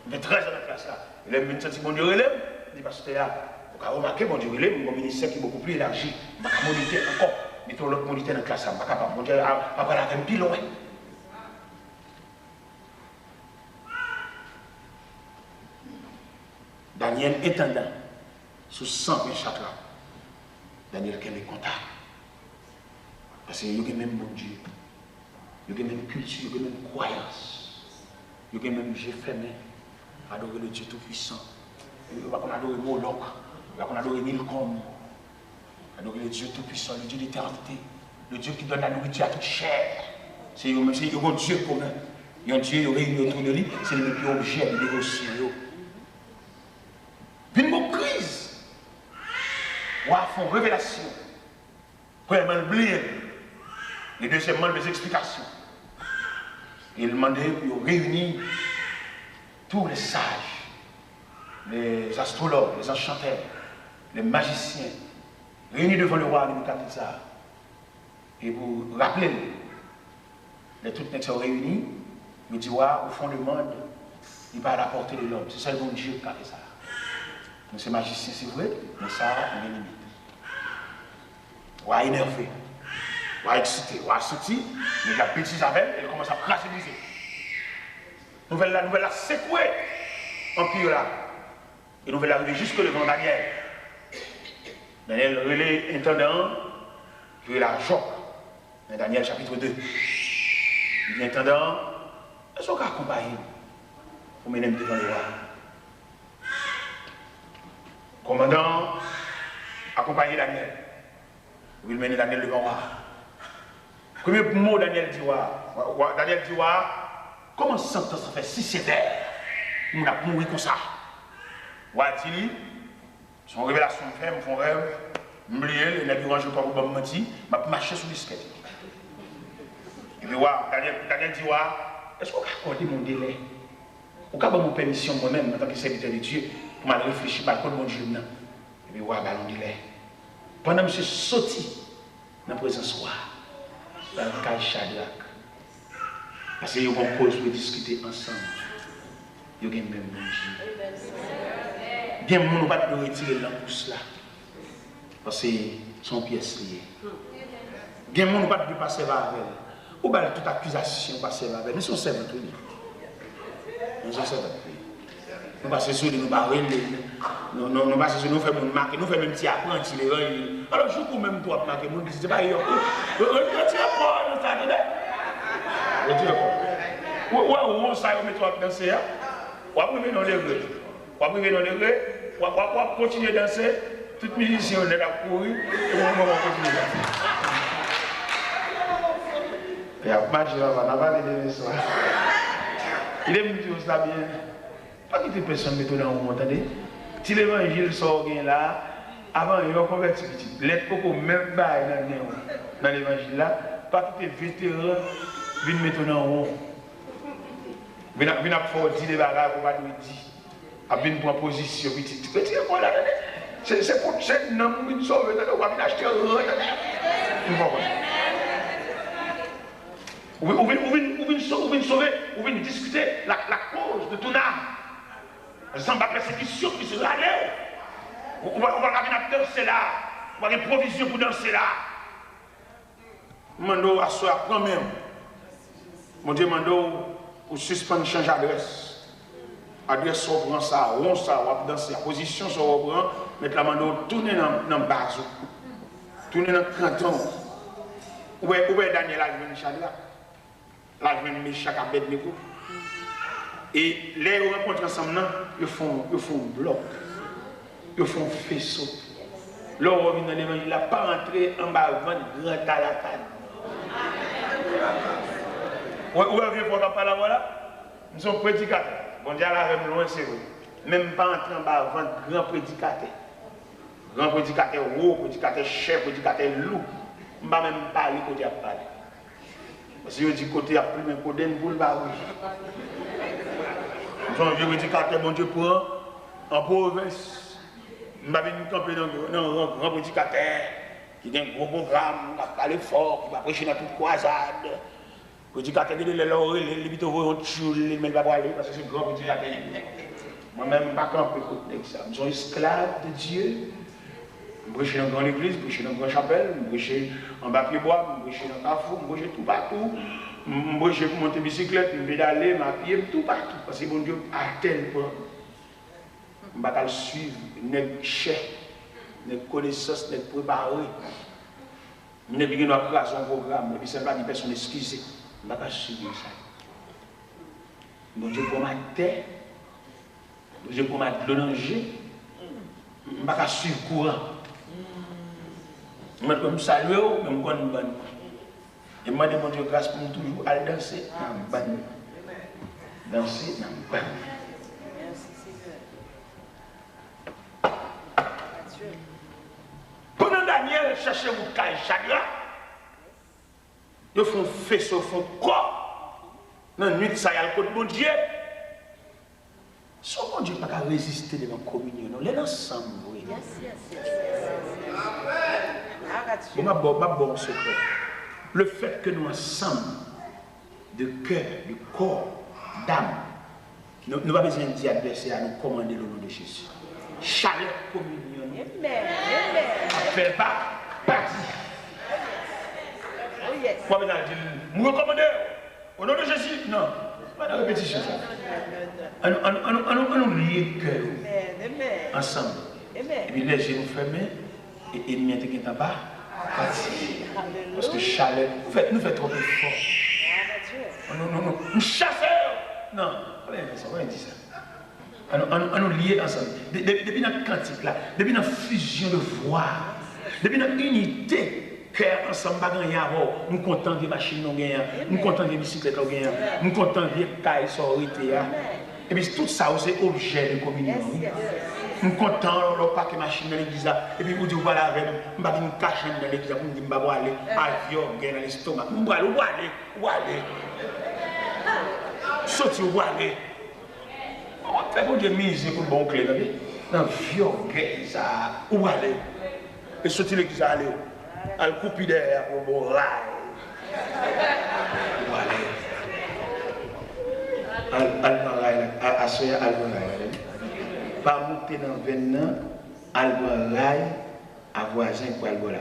Je fais 13 ans dans la classe-là. Il a mis une senti mon Dieu relève, il dit parce que là, vous avez remarqué, mon Dieu relève, mon ministère qui est beaucoup plus élargi. Je ne vais pas moniter encore. Mettons l'autre moniteur dans la classe, je ne vais pas capable. Mon Dieu, après la même pile, ouais. Daniel étendant sous 120 chakras. Daniel qui est content. Parce qu'il y a même mon Dieu. Il y a même culture, il y a même croyance. Il y a même Dieu fermé. Adorer le Dieu Tout-Puissant. Il va qu'on adore Moloch. Il va qu'on adore Milcom. Adorer le Dieu Tout-Puissant, le Dieu d'éternité. Le Dieu qui donne la nourriture à toute chair. C'est un Dieu commun. Il y a un Dieu réuni autour de lui. C'est le plus objet de dévotion. Puis une crise. On a fait une révélation. Premièrement, le blé. Et deuxièmement, les explications. Il demandait pour réunir tous les sages, les astrologues, les enchanteurs, les magiciens, réunis devant le roi Nebuchadnezzar. Et pour rappeler, les toutes sont réunis, il dit, au fond du monde, il va à la portée de l'homme. C'est ça le bon Dieu qui a fait ça. Donc ces magiciens, c'est vrai, mais ça, on a une limite. On a énervé, on a excité, on a sorti, mais la bêtise avec elle, elle commence à fragiliser. Nous voulons la secouer en pire là. Et nous voulons arriver jusque devant Daniel. Daniel, relais intendant, je vais la Job. Dans Daniel chapitre 2. Il dit intendant, est-ce qu'on peut accompagner pour mener devant le roi? Commandant, accompagner Daniel. Il mener Daniel devant le roi. Premier mot Daniel dit Daniel dit comment ça fait si sévère? Nous avons mouru comme ça. Ouatili, son révélation fait, mon rêve, m'oublier, il n'a plus rangé comme bon menti, m'a marché sur disquette. Et puis Daniel dit est-ce qu'on peut accorder mon délai? Ou qu'à mon permission moi-même en tant que serviteur de Dieu pour m'aller réfléchir par contre mon Dieu maintenant. Et puis ballon délai. Pendant que je suis sorti dans la présence roi, dans le cas de Shadrach, parce qu'il y a une cause pour discuter ensemble. Il y a même mon Dieu. Bien, nous ne pas retirer l'embouche là. Parce que son pièce liée. Bien, nous ne pas passer par elle. Ou bien toute accusation passer par elle. Nous sommes servants. Nous sommes servants. Nous passons sur nous barrer. Nous passons sur nous faire mon marque. Nous faisons même petit apprenti. Alors, je peux même toi marquer. Nous disons pas, yo. Retirez pas, nous t'attendons. Retirez pas. Où ça, on met toi à danser. On va priver dans les rues. On va priver dans les rues. On va continuer à danser. Toutes les musiciens, on est là pour courir. Et on va continuer à danser. Et après, je vais pas parler de ça. Il est venu ça bien. Pas quitter personne mettre dans vous entendez? Si l'évangile sort là, avant il va convertir petit. L'être coco même pas dans l'évangile là, pas quitter vétéran venir mettre dans vous. Venir faire dire des bagages pour pas nous dire. A venir prendre position petit. Petit quoi là? C'est pour ça que nous nous sauver on va venir acheter Ou venir sauver, ou venir discuter la cause de ton âme. Sans la persécution qui sera là. On va danser là. On va avoir une provision pour danser là. Mando à soi quand même. Mon Dieu, mando pour suspendre changer d'adresse. Adresse sur prend ça, on ça, on va danser. La position sur on prend, mettre la mando tourner dans le bateau. Tourner dans le canton. Où est Daniel là, il vient Chadra. Là, il vient Méchak à Abednego. Et les rencontres ensemble, ils font bloc, ils font faisceau. Là, on revient dans l'évangile, il n'a pas rentré en bas avant de grand à la canne. Où est-ce qu'on parle là, voilà? Nous sommes prédicateurs. Bon Dieu, là, même loin, c'est vrai. Même pas entrer en bas avant de grand prédicateur. Grand prédicateur haut, prédicateur chef, prédicateur loup. Je ne vais même pas parler côté à parler. Parce que je dis côté à plus, mais côté une boule, bah oui. Nous sommes vieux prédicateurs, mon Dieu, pour en province. Je vais venir camper dans un grand prédicateur qui a un gros programme, qui va parler fort, qui va prêcher dans toute croisade. Prédicateur qui est là, les bitaux vont tuer, mais il va pas aller parce que c'est un grand prédicateur. Moi-même, je ne vais pas camper côté ça. Nous sommes esclaves de Dieu. Je prêche dans une grande église, je prêche dans une grande chapelle, je prêche en bas pied-bois, je prêche dans Carrefour, je prêche tout partout. Je prêche pour monter bicyclette, je pédaler, je pied, tout partout. Parce que mon Dieu a tel point. Je ne vais pas le suivre, n'est cher, n'est connaissance, n'est préparé. Je ne vais pas créer son programme, et puis c'est pas des personnes excusées. Je ne vais pas suivre ça. Mon Dieu pour ma terre, mon Dieu pour ma danger, je ne vais pas suivre courant. Je vais me saluer, je vais me connaître. Et je demande mon Dieu grâce pour nous toujours aller danser dans le ban. Danser dans le ban. Pendant Daniel cherchait mon caille chagrin, ils font faisceau, ils font quoi? Dans la nuit, ça y a le côté de mon Dieu. Si mon Dieu n'a pas résister devant la communion, nous sommes ensemble. Oui. Je vais bon secret. Le fait que nous ensemble, de cœur, de corps, d'âme, nous n'avons pas besoin de dire adversaire à nous commander le nom de Jésus. Chaleur communion. Fait pas partie. Moi, je vais dire, nous recommandons au nom de Jésus. Non, pas de répétition. On lier le cœur ensemble. Et puis les yeux nous fermés et nous mettons pas. Parce que chaleur, nous faisons trop fort. Non, nous chassons. Non, on dit ça. On nous lier ensemble. Depuis notre cantique là, depuis notre fusion de voix, depuis notre unité, cœur ensemble, nous sommes contents des machines, nous sommes contents des bicyclettes, nous sommes contents des cailles, sororité. Et puis tout ça, c'est objet de communion. Nous sommes contents de paquet machine dans l'église. Et puis vous dites, voilà, avec nous, nous allons nous cacher dans l'église, nous allons nous aller, avion, dans l'estomac. Nous allons aller. Sortir, où aller. On fait pour Dieu mise pour le bon clé. Dans vieux ça, où aller. Et sortir l'église, aller. Elle coupe derrière pour le bon rail. Où aller. Assoya Alborail. Pas monter dans le vénin, Alborail, à voisin pour Alborail.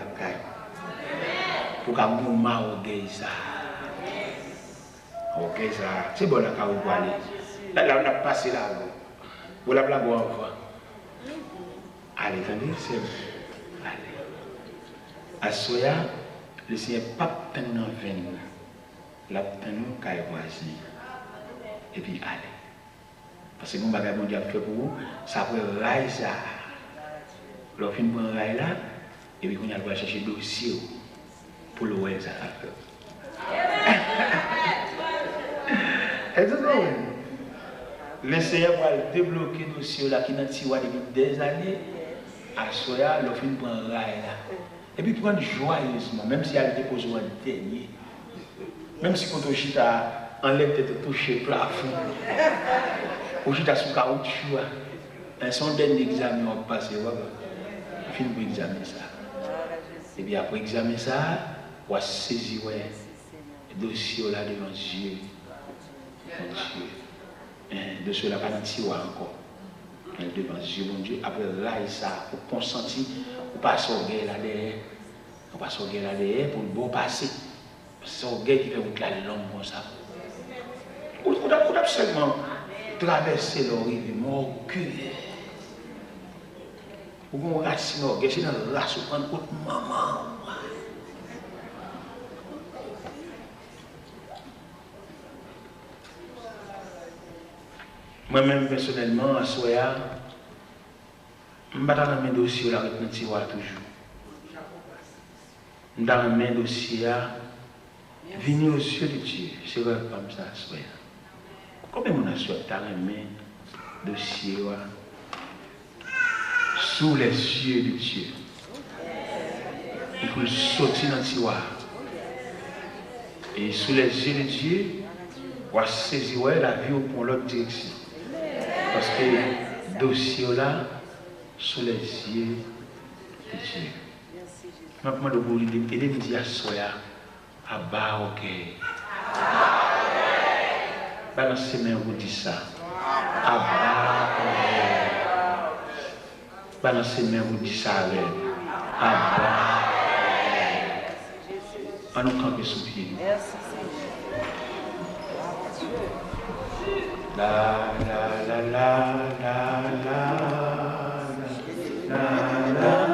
Pour qu'un mouvement au Geisa. Au Geisa. C'est bon là, quand vous allez. Là, on a passé là. Vous l'avez là, bon, allez, attendez, c'est allez. Assoya, le Seigneur pas dans le vénin. Là, dans le voisin. Et puis, allez. Parce que mon bagage mon Dieu a fait pour vous, ça peut rail ça. Alors, fin pour un rail là, et puis on va chercher le dossier pour le rail ça. Est-ce que l'enseignant va débloquer le dossier là qui est dans le tiroir depuis des années. À Soya, l'on fait une bonne raille là. Et puis prendre joyeusement, même si elle dépose un dernier. Même si quand on chita enlève tête toucher plafond. On chita sous caoutchouc. Son dernier examen on passe, on finit pour examiner ça. Et puis après examiner ça, on va saisir le dossier là devant Dieu. Mon Dieu. Le dossier là pas dans le tiroir encore. Devant Dieu, mon Dieu. Après là, ça, pour consentir, pour passer au guet là derrière. On passe au guet là derrière pour le bon passer. C'est au guet qui fait vous la langue comme ça. On a seulement traversé l'origine, mon cul. Vous avez racine au guet, c'est dans la race, vous prenez votre maman. Moi-même, personnellement, à Soya, je ne vais pas dans mes dossiers avec notre tiroir toujours. Dans mes dossiers, venir aux yeux de Dieu, c'est vrai comme ça, Soya. Combien de gens dans mes dossiers sous les yeux de Dieu? Il faut sortir dans le tiroir. Et sous les yeux de Dieu, on va saisir la vie pour l'autre direction. Parce que le dossier là, sous les yeux de Dieu. Maintenant, je vous dis, et me dit à Soya, à bas au cœur. Balancez mes vous dit ça. À bas au cœur. Balancez mes vous dit ça avec. À bas au cœur. On nous campe sous pied. La la la la la la la la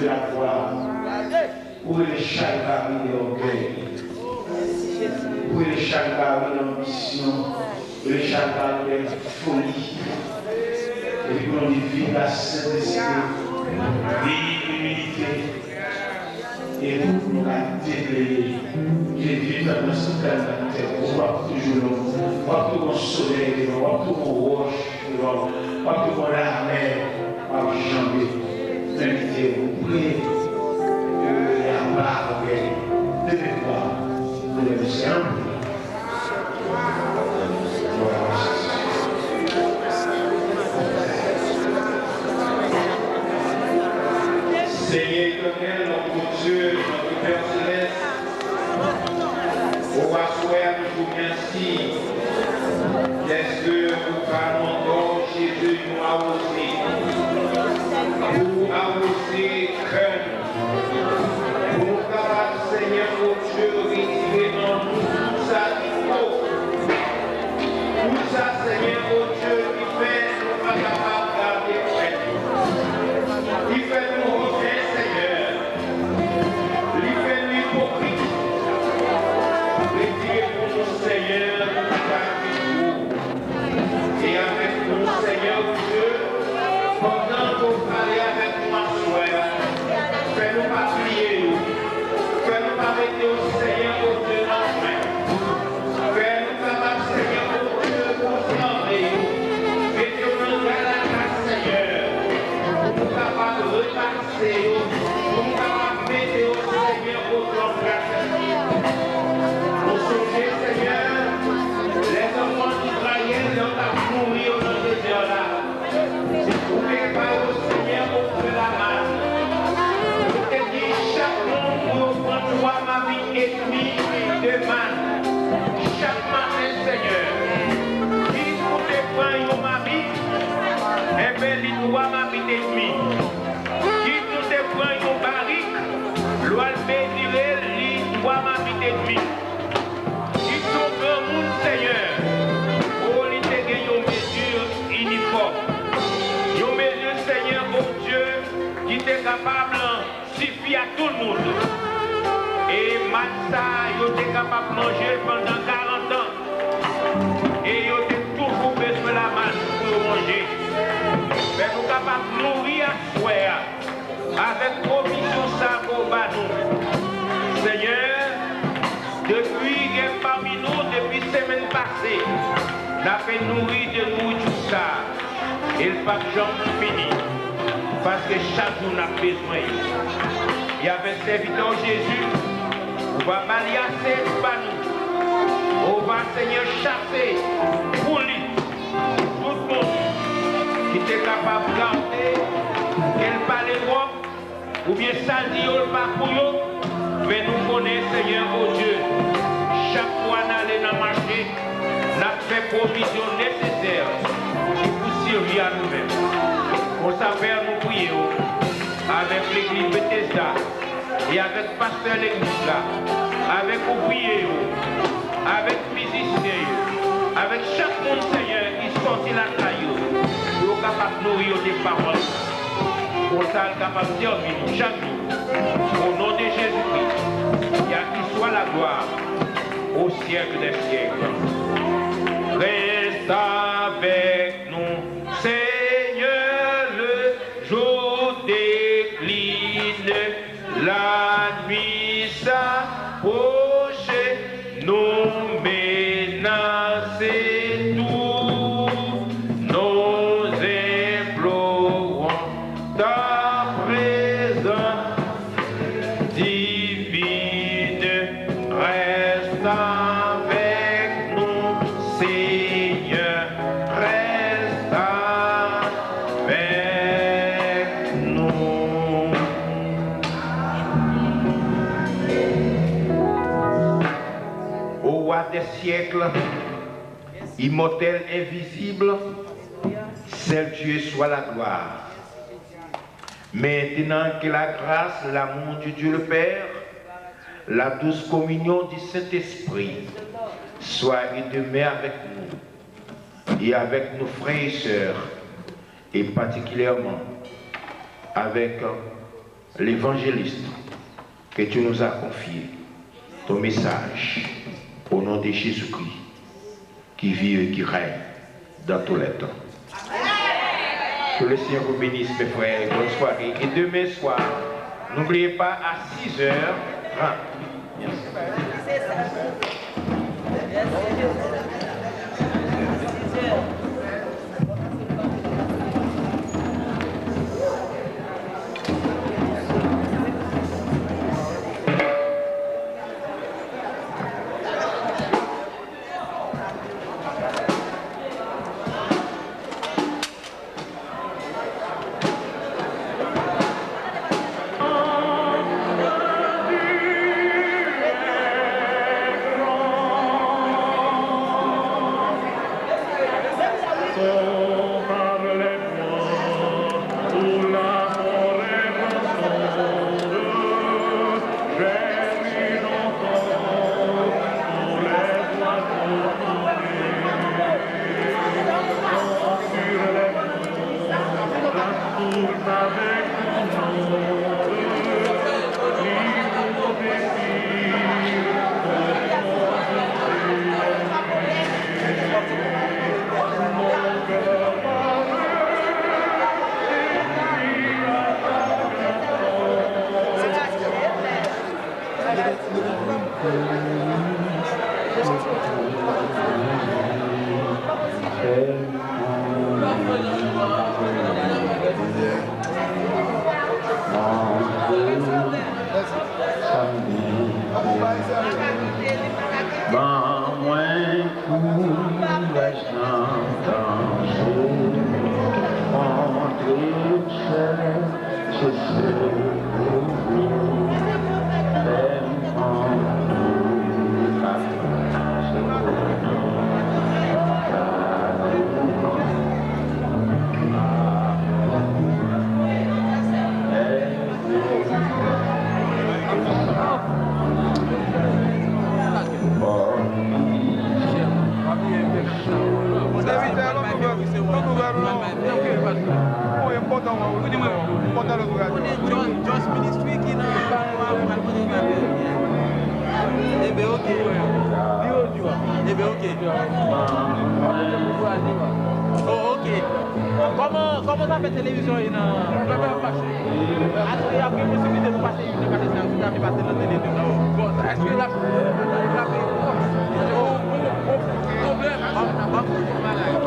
de la gloire. Où est le chagrin de l'orgueil? Où est le chagrin de l'ambition? Où est le chagrin de la folie? Et puis on dit la simplicité, l'humilité. Et pour nous la déblayer, il est vivre dans ce calme terre. On voit toujours l'homme, on voit tout mon soleil, on voit tout mon roche, on voit tout mon armée, on voit jamais. Invitez vous, priez. La barre, levez-moi, nous le Seigneur. Seigneur éternel, notre Dieu, notre Père céleste, au roi soir, nous vous remercions. Qu'est-ce que nous parlons encore, Jésus, nous arroser? Pour arroser cœur. Pour nous capables, Seigneur, notre Dieu, retirer en nous tout ça qui faut. Tout ça, Seigneur, notre Dieu, qui fait nous pas capables de garder près. Qui fait nous refaire, Seigneur. Qui fait nous hypocrite. Retirez pour nous, Seigneur, tout ça qui faut. Et avec nous, Seigneur Dieu, pendant que vous parlez avec nous en soir, fais-nous pas plier, fais-nous pas mettre au Seigneur au Dieu dans le main. Fais-nous capables, Seigneur au Dieu, pour nous enlever. Mettez-nous dans la grâce, Seigneur, pour nous capables de repasser, pour nous capables de mettre au Seigneur au Dieu en grâce. Nous songez, Seigneur, les enfants d'Israël ont nourri au nom de Dieu là. Vous n'êtes pas au Seigneur au Dieu la main. Vous êtes dit chaque monde pour prendre toi ma vie et demi de manne. Chaque matin, Seigneur, qui vous dépend ma vie, et bien, il doit ma vie et demi. Qui vous dépend barrique, l'oie béniré, il doit ma vie et demi. Qui tout grand monde, Seigneur, oh, il te gagne une mesure uniforme. Une mesure, Seigneur, oh Dieu, qui est capable de suffire à tout le monde. Et Matza, il est capable de manger pendant 40 ans. Et il est toujours besoin de la masse pour manger. Mais nous sommes capables de nourrir à soi avec provision ça pour nous. Seigneur, depuis parmi nous, depuis la semaine passée, nous avons nourri de nourriture ça. Et le pape Jean fini. Parce que chaque jour, nous avons besoin. Il y avait serviteur Jésus. On va baliasser par nous. On va, Seigneur, chasser pour lui. Tout le monde qui était capable de garder, qu'elle parle ou bien ça dit, on pas pour eux. Mais nous connaissons, Seigneur, oh Dieu. Chaque fois, nous allons dans le marché, nous fait provision nécessaire pour servir à nous-mêmes. On s'appelle nous prier avec l'église Bethesda et avec pasteur l'église là, avec ouvriers, avec musiciens, avec chaque monde, Seigneur, qui sortit la caillou, pour être capable de nourrir des paroles. Pour ça, capable de servir chaque jour. Au nom de Jésus-Christ, et à qui soit la gloire au siècle des siècles. Reste avec nous, Seigneur, le jour décline, la nuit s'approche, nous menacer tout, nous implorons ta présence divine, reste avec nous, Seigneur, reste avec nous. Au roi des siècles, immortel, invisible, seul Dieu soit la gloire. Maintenant que la grâce, l'amour de Dieu le Père, la douce communion du Saint-Esprit soit et demeure avec nous et avec nos frères et sœurs, et particulièrement avec l'évangéliste que tu nous as confié, ton message, au nom de Jésus-Christ, qui vit et qui règne dans tous les temps. Que le Seigneur vous bénisse, mes frères. Bonne soirée. Et demain soir, n'oubliez pas à 6h30. Comment ça fait télévision? Est-ce qu'il y a une possibilité de passer une passer la télé? Est-ce qu'il y a un problème?